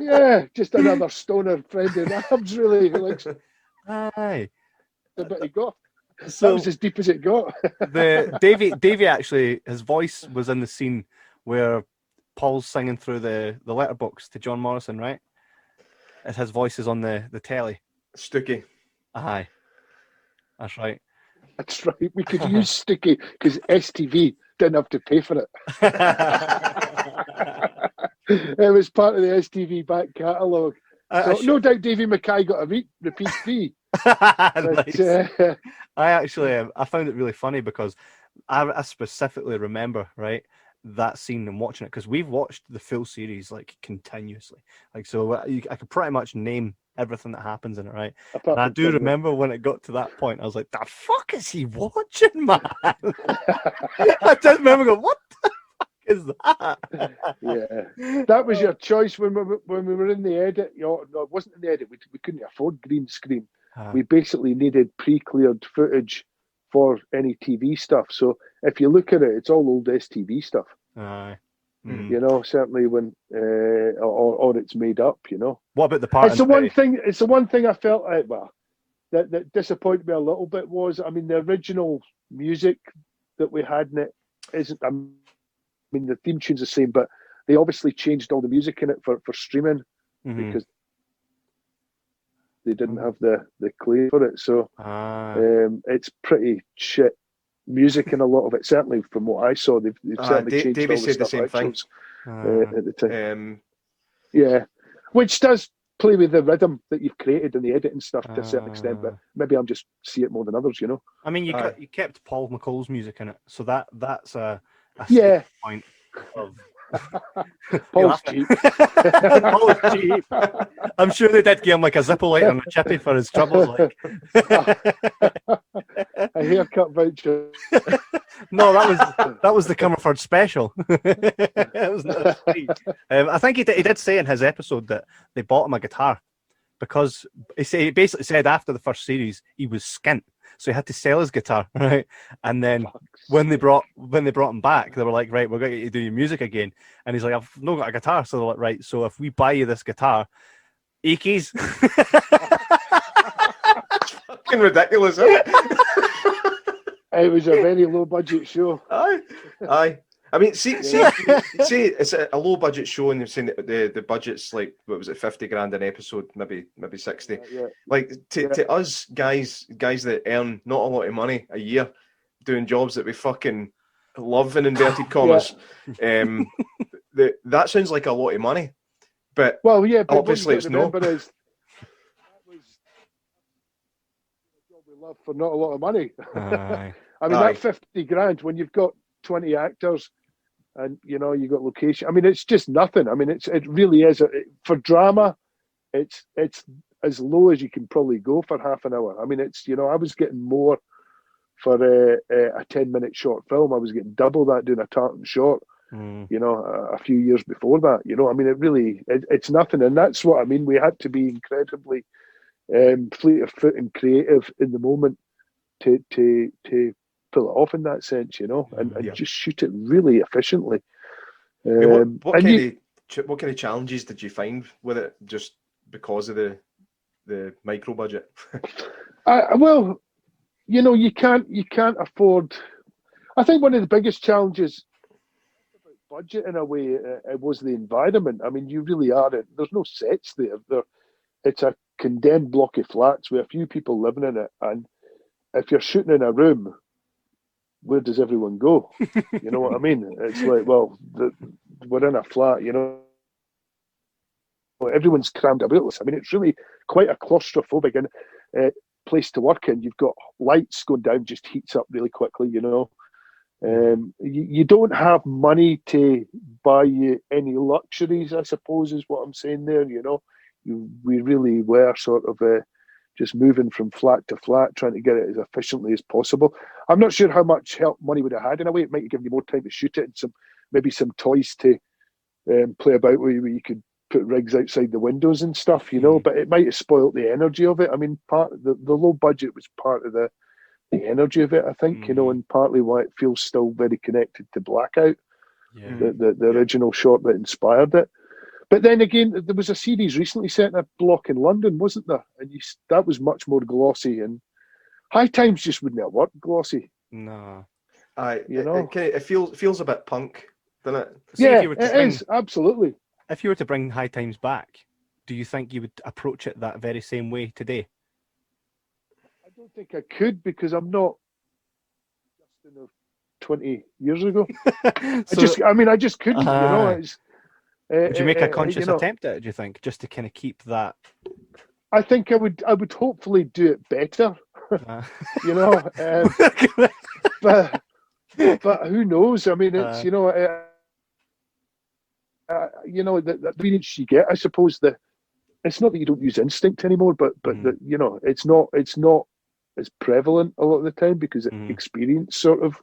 S4: Yeah, just another stoner friend in Rab's, really. Who likes
S3: Aye.
S4: a bit of goth.
S3: So
S4: that was as deep as it got.
S3: Davey actually, his voice was in the scene where Paul's singing through the letterbox to John Morrison, right? As his voice is on the telly.
S2: Stooky.
S3: Aye. That's right.
S4: That's right. We could use Stooky because STV didn't have to pay for it. It was part of the STV back catalogue. So no doubt Davey Mackay got a repeat fee.
S3: Nice. I found it really funny because I specifically remember, right, that scene and watching it because we've watched the full series like continuously, like so I could pretty much name everything that happens in it, right? And I do remember when it got to that point, I was like, "The fuck is he watching, man?" I just remember going, "What the fuck is that?"
S4: Yeah, that was your choice when we were in the edit. No, it wasn't in the edit. We couldn't afford green screen. We basically needed pre-cleared footage for any TV stuff. So if you look at it, it's all old STV stuff.
S3: Aye.
S4: You know, certainly when or it's made up. You know,
S3: what about the part?
S4: It's the one thing. It's the one thing I felt like, that disappointed me a little bit was, I mean, the original music that we had in it isn't. I mean, the theme tune's the same, but they obviously changed all the music in it for streaming because they didn't have the clay for it. So it's pretty shit music in a lot of it. Certainly from what I saw, they've certainly changed
S2: David
S4: all
S2: said the same thing
S4: at the time. Yeah, which does play with the rhythm that you've created in the editing stuff to a certain extent, but maybe I'm just see it more than others, you know.
S3: I mean, you kept Paul McCall's music in it, so that's a point of
S4: Paul's cheap.
S3: Paul's cheap. I'm sure they did give him like a Zippo lighter and a chippy for his troubles. Like.
S4: A haircut voucher.
S3: No, that was the Comerford special. It was not sweet. I think he did say in his episode that they bought him a guitar because he basically said after the first series he was skint, so he had to sell his guitar, right? And then when they brought him back, they were like, right, we're going to get you to do your music again. And he's like, I've not got a guitar, so they're like, right, so if we buy you this guitar, Ikeys.
S2: Fucking ridiculous, isn't it?
S4: It was a very low budget show.
S2: Aye. I mean, see, it's a low budget show, and they're saying that the budget's like, what was it, 50 grand an episode, maybe 60.
S4: Yeah.
S2: Like to us guys that earn not a lot of money a year, doing jobs that we fucking love in inverted commas, that sounds like a lot of money. But
S4: well, yeah, but
S2: obviously it's not.
S4: That was a job we love for not a lot of money. I mean, that 50 grand when you've got 20 actors and you got location. I mean, it's just nothing. I mean, it really is for drama. It's as low as you can probably go for half an hour. I mean, it's I was getting more for a 10-minute short film. I was getting double that doing a tartan short. you know, a few years before that. You know, I mean, it's nothing, and that's what I mean. We had to be incredibly fleet of foot and creative in the moment to pull it off in that sense, you know, and just shoot it really efficiently.
S2: What kind of challenges did you find with it, just because of the micro budget?
S4: Well, you know, you can't afford. I think one of the biggest challenges about budget, in a way, it was the environment. I mean, you really are. There's no sets there. It's a condemned block of flats with a few people living in it, and if you're shooting in a room, where does everyone go? You know what I mean? It's like, well, we're in a flat, you know. Everyone's crammed about us. I mean, it's really quite a claustrophobic place to work in. You've got lights going down, just heats up really quickly, you know. You don't have money to buy you any luxuries, I suppose, is what I'm saying there, you know. We really were sort of just moving from flat to flat, trying to get it as efficiently as possible. I'm not sure how much help money would have had in a way. It might have given you more time to shoot it, and maybe some toys to play about with, where you could put rigs outside the windows and stuff, you know, but it might have spoiled the energy of it. I mean, the low budget was part of the energy of it, I think, you know, and partly why it feels still very connected to Blackout, the original short that inspired it. But then again, there was a series recently set in a block in London, wasn't there? And that was much more glossy, and Hight Times just wouldn't have worked glossy.
S3: No.
S4: You know?
S2: It feels a bit punk, doesn't it?
S4: It is, absolutely.
S3: If you were to bring Hight Times back, do you think you would approach it that very same way today?
S4: I don't think I could, because I'm not Justin of 20 years ago. I just couldn't, you know.
S3: Would you make a conscious attempt at it, do you think, just to kind of keep that?
S4: I think I would hopefully do it better, you know. But who knows? I mean, it's, you know, the convenience you get, I suppose. It's not that you don't use instinct anymore, but you know, it's not as prevalent a lot of the time, because experience sort of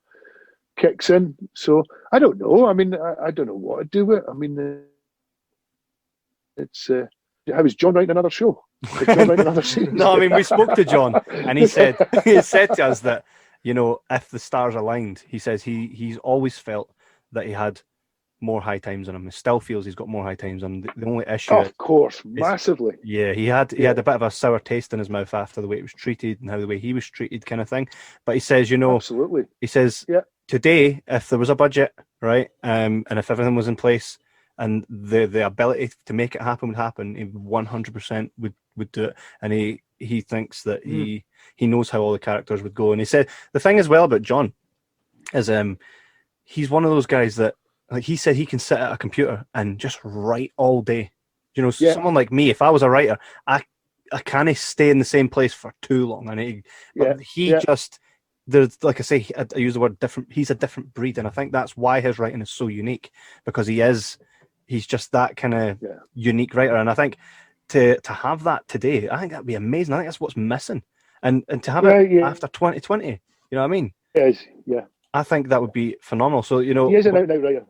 S4: kicks in. So I don't know. I mean, I don't know what to do with it. I mean, it's how is John writing another show? Is John writing another series?
S3: No, I mean, we spoke to John, and he said to us that, you know, if the stars aligned, he says he's always felt that he had more Hight Times on him. He still feels he's got more Hight Times on him. The only issue,
S4: of course, massively.
S3: Yeah, he had a bit of a sour taste in his mouth after the way it was treated and how the way he was treated, kind of thing. But he says, you know,
S4: absolutely.
S3: He says, today, if there was a budget, right, and if everything was in place, and the ability to make it happen would happen, he 100% would do it. And he thinks that he knows how all the characters would go. And he said the thing as well about John is he's one of those guys that, like he said, he can sit at a computer and just write all day. You know, someone like me, if I was a writer, I can't stay in the same place for too long. And just, there's, like I say, I use the word different. He's a different breed, and I think that's why his writing is so unique, because he's just that kind of unique writer. And I think to have that today, I think that'd be amazing. I think that's what's missing, and to have it after 2020, you know what I mean?
S4: Yes,
S3: I think that would be phenomenal. So, you know,
S4: he is an out-and-out writer.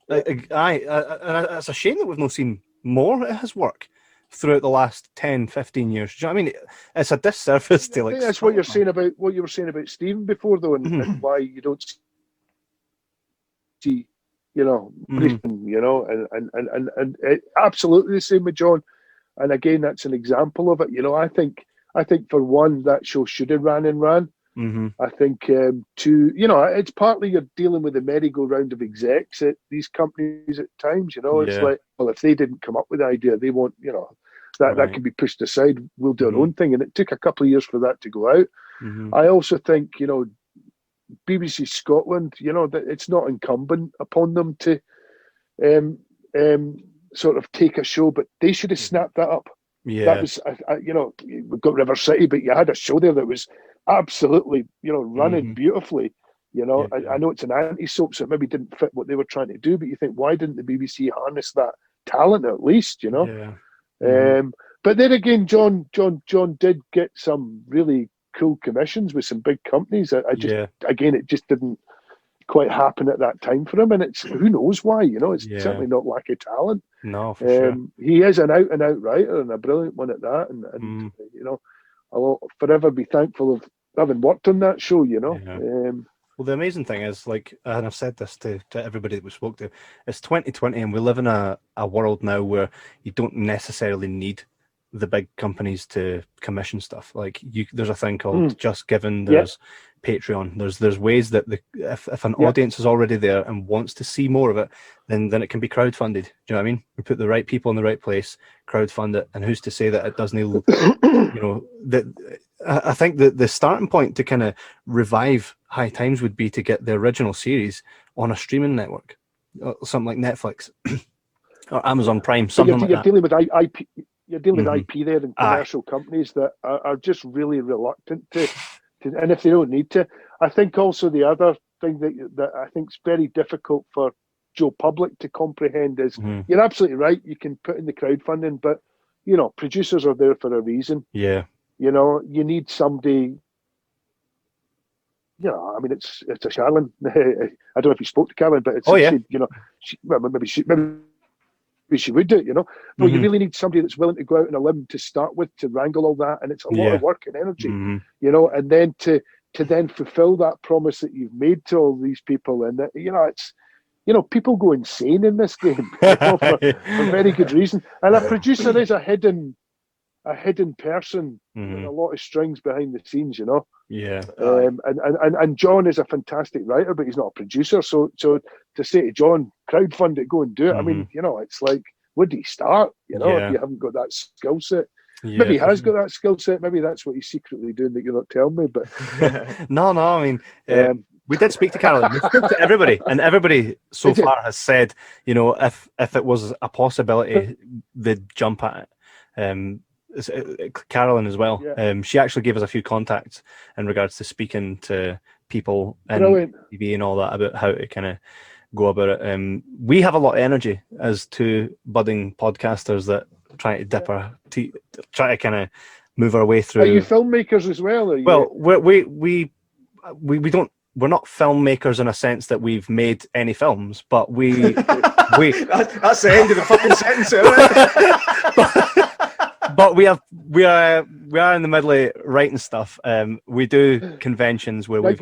S3: And it's a shame that we've not seen more of his work throughout the last 10, 15 years. Do you know what I mean? It's a disservice to, like,
S4: that's what you're saying about what you were saying about Stephen before, though, and why you don't see, you know, briefing, you know, and absolutely the same with John. And again, that's an example of it. You know, I think for one, that show should have ran and ran. I think two, you know, it's partly you're dealing with the merry-go-round of execs at these companies at times. You know, it's like, well, if they didn't come up with the idea, they won't, you know, that can be pushed aside. We'll do our own thing, and it took a couple of years for that to go out. I also think, you know, BBC Scotland, you know, that it's not incumbent upon them to sort of take a show, but they should have snapped that up. That was, you know, we've got River City, but you had a show there that was absolutely, you know, running beautifully. You know, I know it's an anti-soap, so it maybe didn't fit what they were trying to do, but you think, why didn't the BBC harness that talent at least, you know? But then again, John did get some really cool commissions with some big companies. Again, it just didn't quite happen at that time for him, and it's who knows why. It's certainly not lack of talent.
S3: No, for sure.
S4: He is an out and out writer and a brilliant one at that, and I'll forever be thankful of having worked on that show.
S3: Well, the amazing thing is, like, and I've said this to everybody that we spoke to, it's 2020 and we live in a world now where you don't necessarily need the big companies to commission stuff. Like, there's a thing called Just Giving, there's Patreon, there's ways that if an audience is already there and wants to see more of it, then it can be crowdfunded. Do you know what I mean? We put the right people in the right place, crowdfund it, and who's to say that it doesn't, that I think that the starting point to kind of revive High Times would be to get the original series on a streaming network, something like Netflix or Amazon Prime, something like that.
S4: Dealing with IP. You're dealing with IP there and commercial companies that are just really reluctant to, and if they don't need to. I think also the other thing that I think is very difficult for Joe Public to comprehend is you're absolutely right. You can put in the crowdfunding, but producers are there for a reason.
S3: Yeah.
S4: You need somebody. I mean, it's a Charlene. I don't know if you spoke to Carolyn, but it's maybe she would do it, But you really need somebody that's willing to go out on a limb to start with, to wrangle all that, and it's a lot of work and energy, and then to then fulfill that promise that you've made to all these people, and that it's people go insane in this game for very good reason, and a producer is a hidden person with a lot of strings behind the scenes, and John is a fantastic writer, but he's not a producer. So to say to John, crowdfund it, go and do it. I mean, it's like, where do you start? If you haven't got that skill set. Maybe he has got that skill set. Maybe that's what he's secretly doing that you're not telling me. But
S3: no. I mean, we did speak to Carolyn. We spoke to everybody, and everybody so far has said, if it was a possibility, they'd jump at it. Carolyn as well. She actually gave us a few contacts in regards to speaking to people and TV and all that about how to kind of go about it. We have a lot of energy as two budding podcasters that try to dip our teeth, try to kind of move our way through.
S4: Are you filmmakers as well?
S3: Well, we don't. We're not filmmakers in a sense that we've made any films, but we
S2: that's the end of the fucking sentence, isn't it?
S3: But we are in the middle of writing stuff. We do conventions where we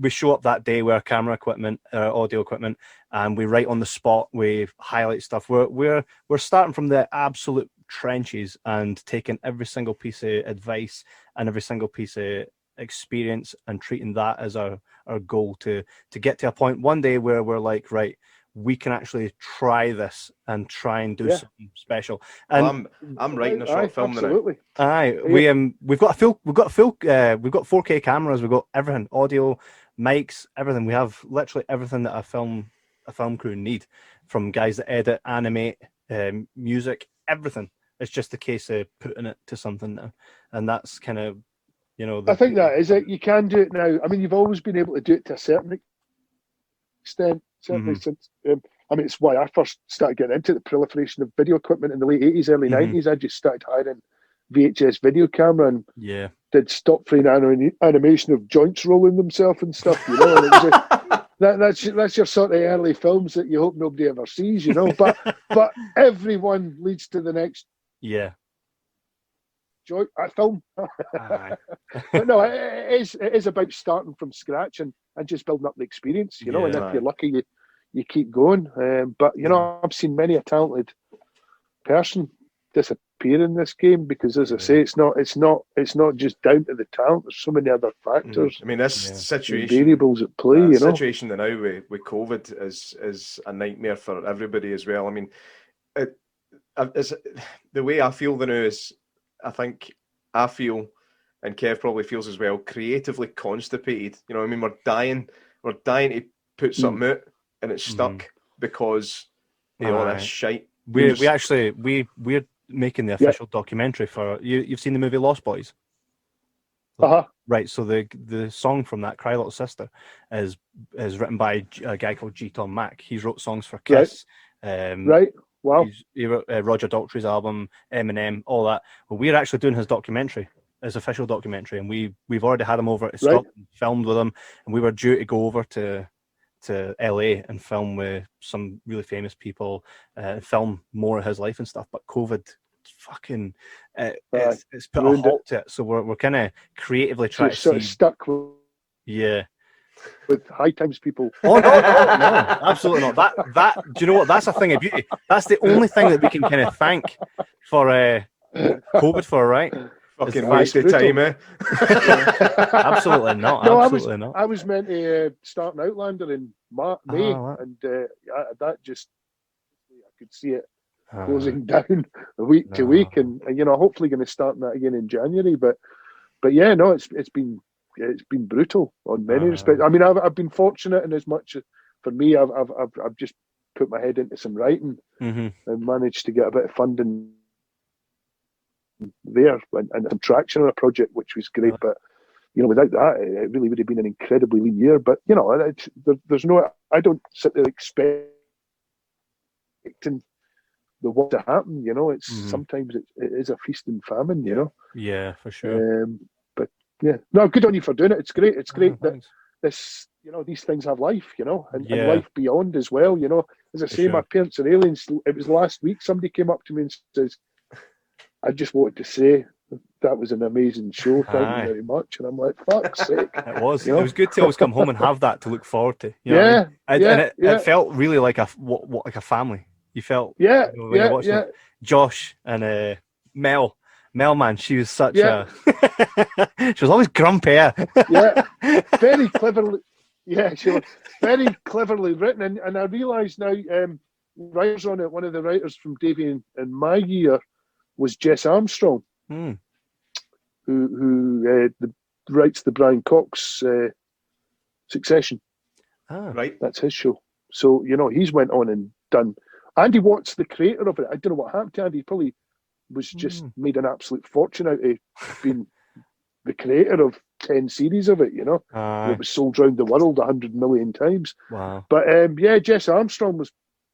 S3: show up that day with our camera equipment, audio equipment, and we write on the spot. We highlight stuff. We're starting from the absolute trenches and taking every single piece of advice and every single piece of experience and treating that as our goal to get to a point one day where we're like, right, we can actually try this and try and do something special. And
S2: I'm writing a short film
S4: absolutely.
S3: We've got 4K cameras, we've got everything, audio, mics, everything. We have literally everything that a film crew need, from guys that edit, animate, music, everything. It's just a case of putting it to something now, and that's kind of
S4: I think that is it. You can do it now. I mean, you've always been able to do it to a certain extent. Certainly since, it's why I first started getting into the proliferation of video equipment in the late 80s, early 90s. I just started hiring VHS video camera and did stop frame animation of joints rolling themselves and stuff, And it was that's your sort of early films that you hope nobody ever sees, But everyone leads to the next film. But no, it is about starting from scratch and just building up the experience, and if you're lucky, you keep going. But I've seen many a talented person disappear in this game because, as I say, it's not just down to the talent. There's so many other factors.
S2: I mean, this situation,
S4: variables at play.
S2: Situation now with COVID is a nightmare for everybody as well. I mean, the way I feel the now is, I feel, and Kev probably feels as well, creatively constipated. I mean, we're dying to put something out, and it's stuck because all this shite.
S3: We're making the official documentary for you've seen the movie Lost Boys. Right, so the song from that, Cry Little Sister, is written by a guy called G. Tom Mack. He's wrote songs for Kiss.
S4: Wow.
S3: He wrote Roger Daltrey's album, Eminem, all that. Well, we're actually doing his documentary, his official documentary, and we've already had him over to Scotland, filmed with him, and we were due to go over to to LA and film with some really famous people, film more of his life and stuff. But COVID, fucking, it's put a halt to it. So we're kind of creatively trying to
S4: sort of stuck with,
S3: yeah,
S4: with Hight Times people.
S3: Oh no, absolutely not. That do you know what? That's a thing of beauty. That's the only thing that we can kind of thank for COVID for, right?
S2: Fucking wasted time, eh?
S3: Absolutely not.
S4: No,
S3: absolutely not.
S4: I was meant to start an Outlander in May, and that just, I could see it closing down week to week, and hopefully going to start that again in January. But yeah, no, it's been brutal on many respects. I mean, I've been fortunate in as much for me, I've just put my head into some writing and managed to get a bit of funding there and some traction on a project, which was great. But without that, it really would have been an incredibly lean year. But there's no, I don't sit there expecting the what to happen. It's sometimes it is a feast and famine.
S3: Yeah, for sure.
S4: But yeah, no, good on you for doing it. It's great. It's great that this, these things have life, and life beyond as well. As I say, my parents are aliens. It was last week somebody came up to me and says, I just wanted to say that was an amazing show. Thank you very much. And I'm like, fuck's sake.
S3: It was. It was good to always come home and have that to look forward to. It felt really like a family. You felt Josh and Mel, man, she was such a she was always grumpy.
S4: Very cleverly. Yeah, she was very cleverly written. And I realise now, writers on it, one of the writers from Davy and my year was Jess Armstrong, who writes the Brian Cox Succession.
S2: Right.
S4: That's his show. So, he's went on and done. Andy Watts, the creator of it, I don't know what happened to Andy. He probably was just made an absolute fortune out of being the creator of 10 series of it, It was sold around the world 100 million times.
S3: Wow.
S4: But Jess Armstrong was,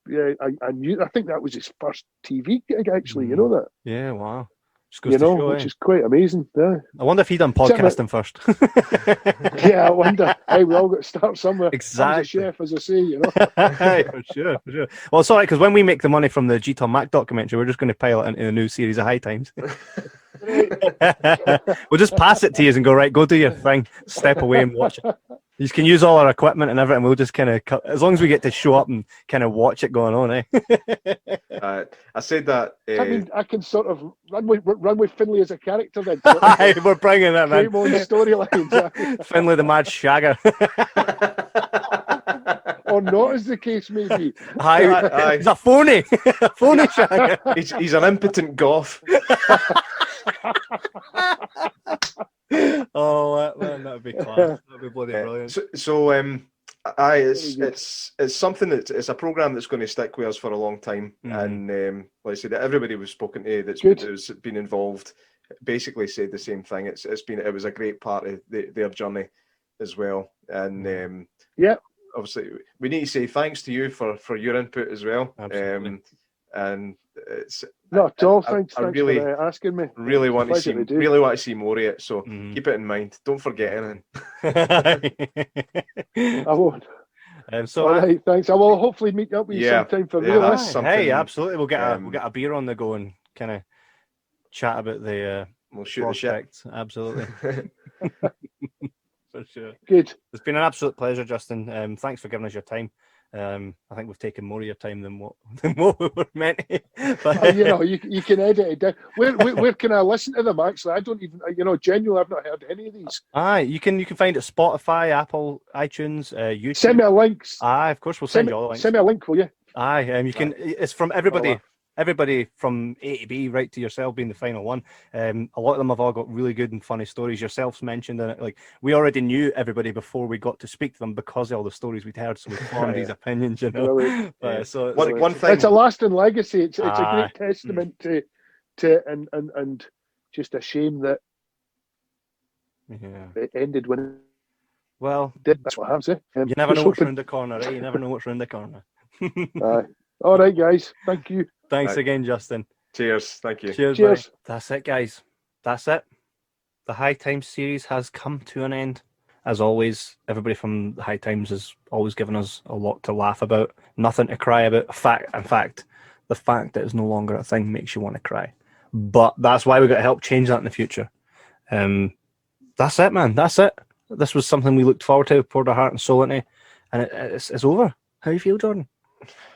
S4: I knew, I think that was his first TV gig, actually, that?
S3: Yeah, wow. Just goes to show,
S4: which is quite amazing. Yeah.
S3: I wonder if he done podcasting first.
S4: Yeah, I wonder. Hey, we all got to start somewhere.
S3: Exactly.
S4: I'm a chef, as I say,
S3: For sure. Well, it's all right, because when we make the money from the G. Tom Mac documentary, we're just going to pilot into a new series of Hight Times. We'll just pass it to you and go, right, go do your thing. Step away and watch it. You can use all our equipment and everything. We'll just kind of cut, as long as we get to show up and kind of watch it going on, eh?
S2: I said that.
S4: I mean, I can sort of run with Finlay as a character then.
S3: We're bringing it, man.
S4: Storylines.
S3: Finlay the Mad Shagger.
S4: Or not, as the case may be.
S3: Aye. He's a phony. A phony Shagger.
S2: He's an impotent goth.
S3: Oh man, that'd be class. That'd be bloody brilliant.
S2: It's something it's a program that's going to stick with us for a long time. And like I said, everybody we've spoken to that's been involved basically said the same thing. It was a great part of their journey as well. And obviously we need to say thanks to you for your input as well.
S3: Absolutely.
S2: And it's
S4: not at all. Thanks
S2: really,
S4: for asking me.
S2: Really want to see more of it. So keep it in mind. Don't forget anything.
S4: I won't. All right, thanks. I will hopefully meet up with you sometime for real.
S3: Hey, absolutely. We'll get a beer on the go and kind of chat about the
S2: we'll shoot
S3: prospects. Absolutely. For sure.
S4: Good.
S3: It's been an absolute pleasure, Justin. Thanks for giving us your time. I think we've taken more of your time than what we were meant to. But,
S4: you can edit it down. Where can I listen to them? Actually, I don't even. Genuinely, I've not heard any of these.
S3: You can find it Spotify, Apple, iTunes, YouTube.
S4: Send me a link.
S3: Of course, we'll send you all the links.
S4: Send me a link, will you?
S3: You can. It's from everybody. Everybody from A to B, right to yourself being the final one. A lot of them have all got really good and funny stories. Yourself's mentioned in it. Like, we already knew everybody before we got to speak to them because of all the stories we'd heard, so we formed these opinions, So
S2: one thing,
S4: it's a lasting legacy. It's a great testament to and just a shame that it ended when it did. That's what happens.
S3: You never know what's around the corner, eh? You never know what's around the corner.
S4: All right, guys. Thank you.
S3: Thanks again, Justin.
S2: Cheers. Thank you.
S4: Cheers.
S3: That's it, guys. That's it. The Hight Times series has come to an end. as always, everybody from the Hight Times has always given us a lot to laugh about, nothing to cry about. In fact, the fact that it's no longer a thing makes you want to cry. But that's why we've got to help change that in the future. That's it, man. That's it. This was something we looked forward to, poured our heart and soul into, and it's over. How do you feel, Jordan?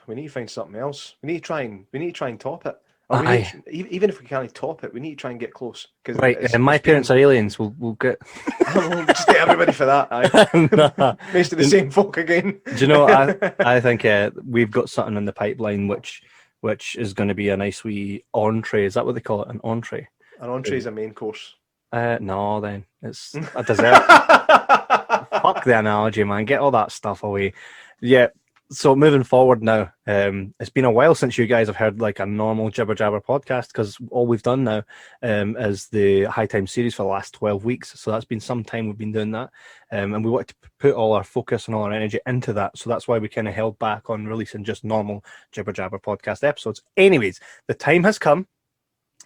S2: We need to find something else. We need to try and top it. Even if we can't top it, we need to try and get close.
S3: Right, my parents are aliens. We'll get.
S2: We'll just get everybody for that. Nah. Most of the same folk again.
S3: Do you know? I think we've got something in the pipeline which is going to be a nice wee entree. Is that what they call it? An entree.
S2: An entree is a main course.
S3: No, then it's a dessert. Fuck the analogy, man. Get all that stuff away. Yeah. So moving forward now, it's been a while since you guys have heard like a normal Jibber Jabber podcast, because all we've done now is the Hight Times series for the last 12 weeks. So that's been some time we've been doing that. And we wanted to put all our focus and all our energy into that. So that's why we kind of held back on releasing just normal Jibber Jabber podcast episodes. Anyways, the time has come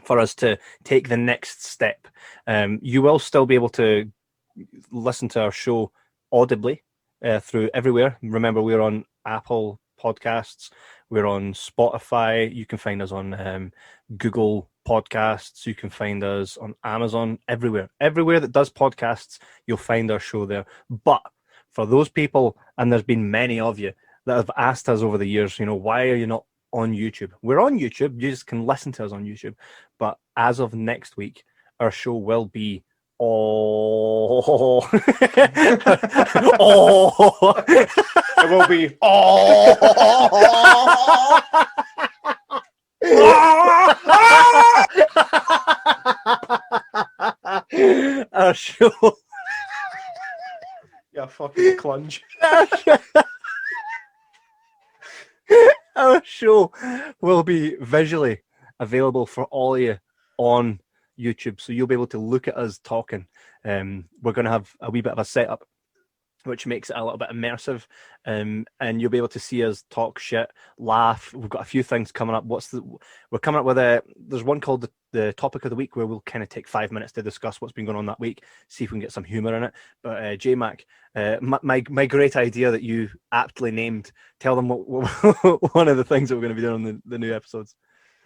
S3: for us to take the next step. You will still be able to listen to our show audibly through everywhere. Remember, we're on Apple Podcasts, we're on Spotify, you can find us on Google Podcasts, you can find us on Amazon, everywhere that does podcasts, you'll find our show there. But for those people, and there's been many of you that have asked us over the years, why are you not on YouTube? We're on YouTube, you just can listen to us on YouTube, but as of next week, our show will be it
S2: will be
S3: our show.
S2: Yeah, fucking clunge.
S3: Our show will be visually available for all of you on YouTube, so you'll be able to look at us talking. We're going to have a wee bit of a setup which makes it a little bit immersive, and you'll be able to see us talk shit, laugh. We've got a few things coming up. We're coming up with there's one called the topic of the week, where we'll kind of take 5 minutes to discuss what's been going on that week, see if we can get some humor in it. But J-Mac, my great idea that you aptly named, tell them what one of the things that we're going to be doing on the new episodes.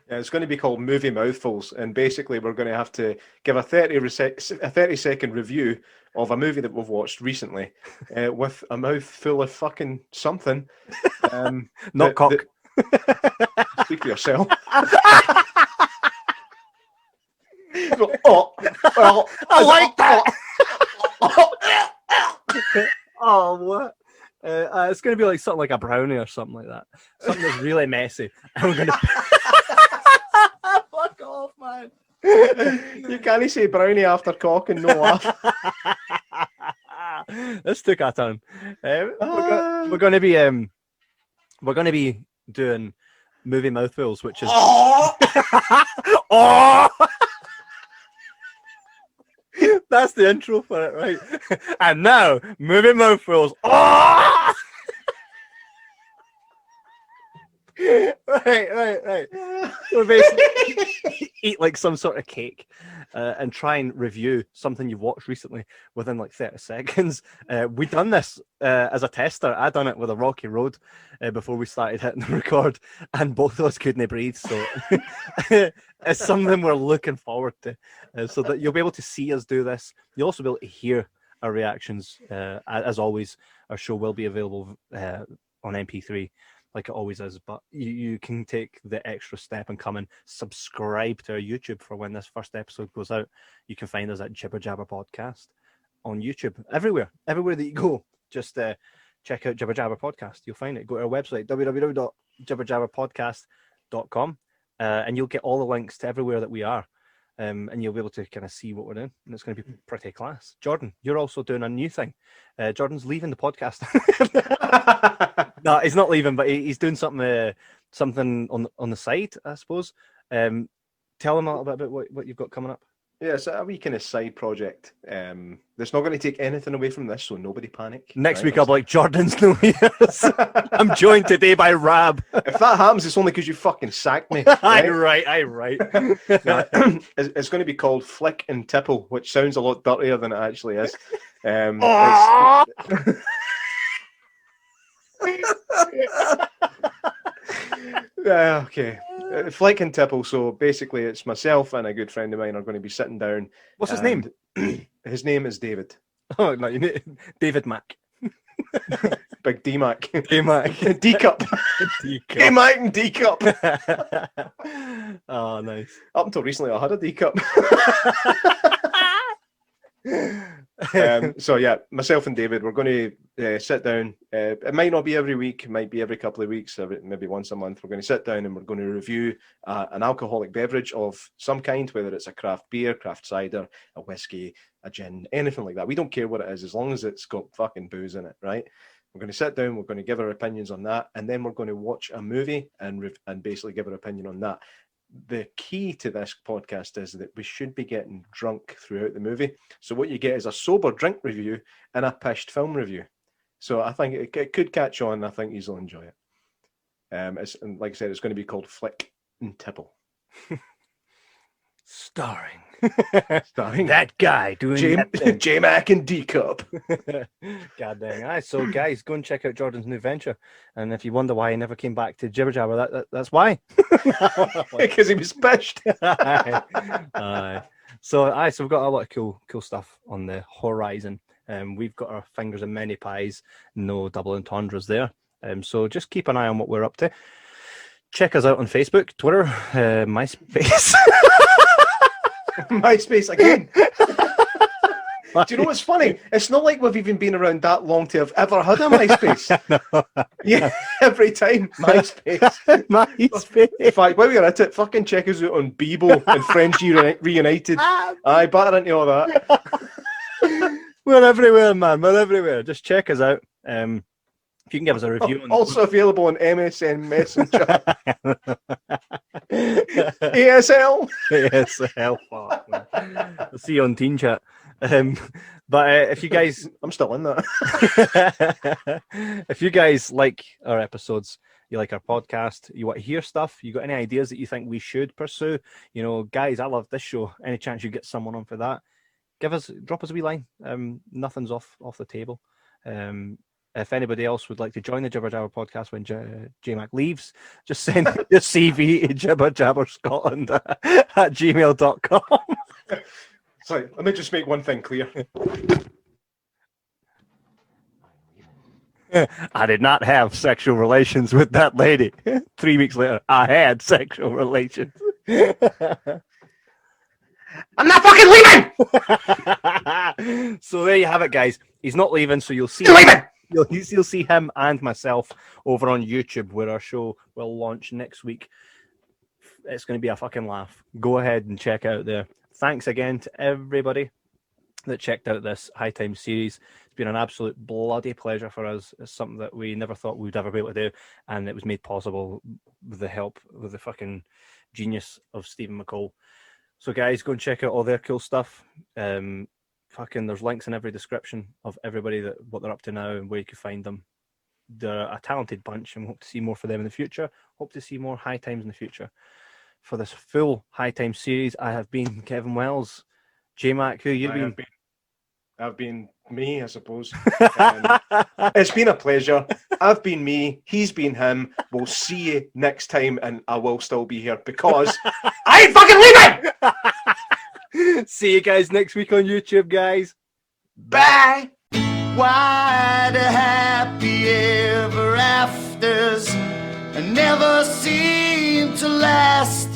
S2: Yeah, it's going to be called Movie Mouthfuls, and basically we're going to have to give a 30-second review of a movie that we've watched recently, with a mouthful of fucking something.
S3: Not cock.
S2: Speak for yourself.
S3: I like that. Oh, what? It's going to be like something like a brownie or something like that. Something that's really messy. And we're going to... Fuck off, man.
S2: You can't say brownie after cock and no laugh.
S3: This took our turn. We're going to be doing movie mouthfuls, which is... Oh! That's the intro for it, right? And now, movie mouthfuls. Oh! Right. We'll basically eat like some sort of cake and try and review something you've watched recently within like 30 seconds. We done this as a tester. I done it with a rocky road before we started hitting the record, and both of us couldn't breathe. So it's something we're looking forward to, so that you'll be able to see us do this. You'll also be able to hear our reactions. As always, our show will be available on MP3. Like it always is, but you can take the extra step and come and subscribe to our YouTube for when this first episode goes out. You can find us at Jibber Jabber Podcast on YouTube, everywhere that you go. Just check out Jibber Jabber Podcast. You'll find it. Go to our website, www.jibberjabberpodcast.com, and you'll get all the links to everywhere that we are. And you'll be able to kind of see what we're doing, and it's going to be pretty class. Jordan, you're also doing a new thing. Jordan's leaving the podcast. No, he's not leaving, but he's doing something on the side, I suppose. Tell him a little bit about what you've got coming up.
S2: Yeah, it's a wee kind of side project. That's not going to take anything away from this, so nobody panic.
S3: Next
S2: right?
S3: week, I'll be like, Jordan's no here. I'm joined today by Rab.
S2: If that happens, it's only because you fucking sacked me.
S3: I
S2: Right?
S3: right.
S2: No, it's going to be called Flick and Tipple, which sounds a lot dirtier than it actually is. Okay. Flick and Tipple. So basically, it's myself and a good friend of mine are going to be sitting down.
S3: What's his name?
S2: His name is David.
S3: Oh, no, you need David Mack.
S2: Big D Mac.
S3: D Mac.
S2: D Cup. D Mac and D Cup.
S3: Oh, nice.
S2: Up until recently, I had a D Cup. So yeah, myself and David, we're going to sit down. It might not be every week, it might be every couple of weeks, maybe once a month. We're going to sit down and we're going to review an alcoholic beverage of some kind, whether it's a craft beer, craft cider, a whiskey, a gin, anything like that. We don't care what it is, as long as it's got fucking booze in it, right? We're going to sit down, we're going to give our opinions on that, and then we're going to watch a movie and basically give our opinion on that. The key to this podcast is that we should be getting drunk throughout the movie. So what you get is a sober drink review and a pished film review. So I think it could catch on. I think you'll enjoy it. And like I said, it's going to be called Flick and Tipple.
S3: Starring
S2: that
S3: guy doing
S2: J-Mac and D-Cup.
S3: God dang. Aye, so guys, go and check out Jordan's new venture. And if you wonder why he never came back to Jibber Jabber, that's why.
S2: Because he was pished.
S3: Aye. So we've got a lot of cool stuff on the horizon. We've got our fingers in many pies, no double entendres there. So just keep an eye on what we're up to. Check us out on Facebook, Twitter, MySpace.
S2: MySpace again. Do you know what's funny? It's not like we've even been around that long to have ever had a MySpace. Yeah, every time MySpace.
S3: MySpace.
S2: In fact, while we're at it, fucking check us out on Bebo and Friends Reunited. Aye, batter into all that.
S3: We're everywhere, man. We're everywhere. Just check us out. If you can give us a review.
S2: Also available on MSN Messenger. ASL.
S3: ASL. Fuck, man. I'll see you on Teen Chat. But if you guys...
S2: I'm still in that.
S3: If you guys like our episodes, you like our podcast, you want to hear stuff, you got any ideas that you think we should pursue, guys, I love this show. Any chance you get someone on for that, drop us a wee line. Nothing's off the table. If anybody else would like to join the Jibber Jabber podcast when J-Mac leaves, just send your CV to jibberjabberscotland at gmail.com.
S2: Sorry, let me just make one thing clear.
S3: I did not have sexual relations with that lady. 3 weeks later, I had sexual relations.
S2: I'm not fucking
S3: leaving! So there you have it, guys. He's not leaving, so you'll see... You'll see him and myself over on YouTube, where our show will launch next week. It's going to be a fucking laugh. Go ahead and check out there. Thanks again to everybody that checked out this Hight Times series. It's been an absolute bloody pleasure for us. It's something that we never thought we'd ever be able to do, and it was made possible with the help, with the fucking genius of Stephen McCall. So guys, go and check out all their cool stuff. There's links in every description of everybody what they're up to now and where you can find them. They're a talented bunch, and we hope to see more for them in the future. Hope to see more Hight Times in the future. For this full Hight Times series, I have been Kevin Wells. J-Mac, who you've been?
S2: I've been me, I suppose. It's been a pleasure. I've been me. He's been him. We'll see you next time, and I will still be here because I ain't fucking leaving!
S3: See you guys next week on YouTube, guys.
S2: Bye!
S1: Why the happy ever afters never seem to last?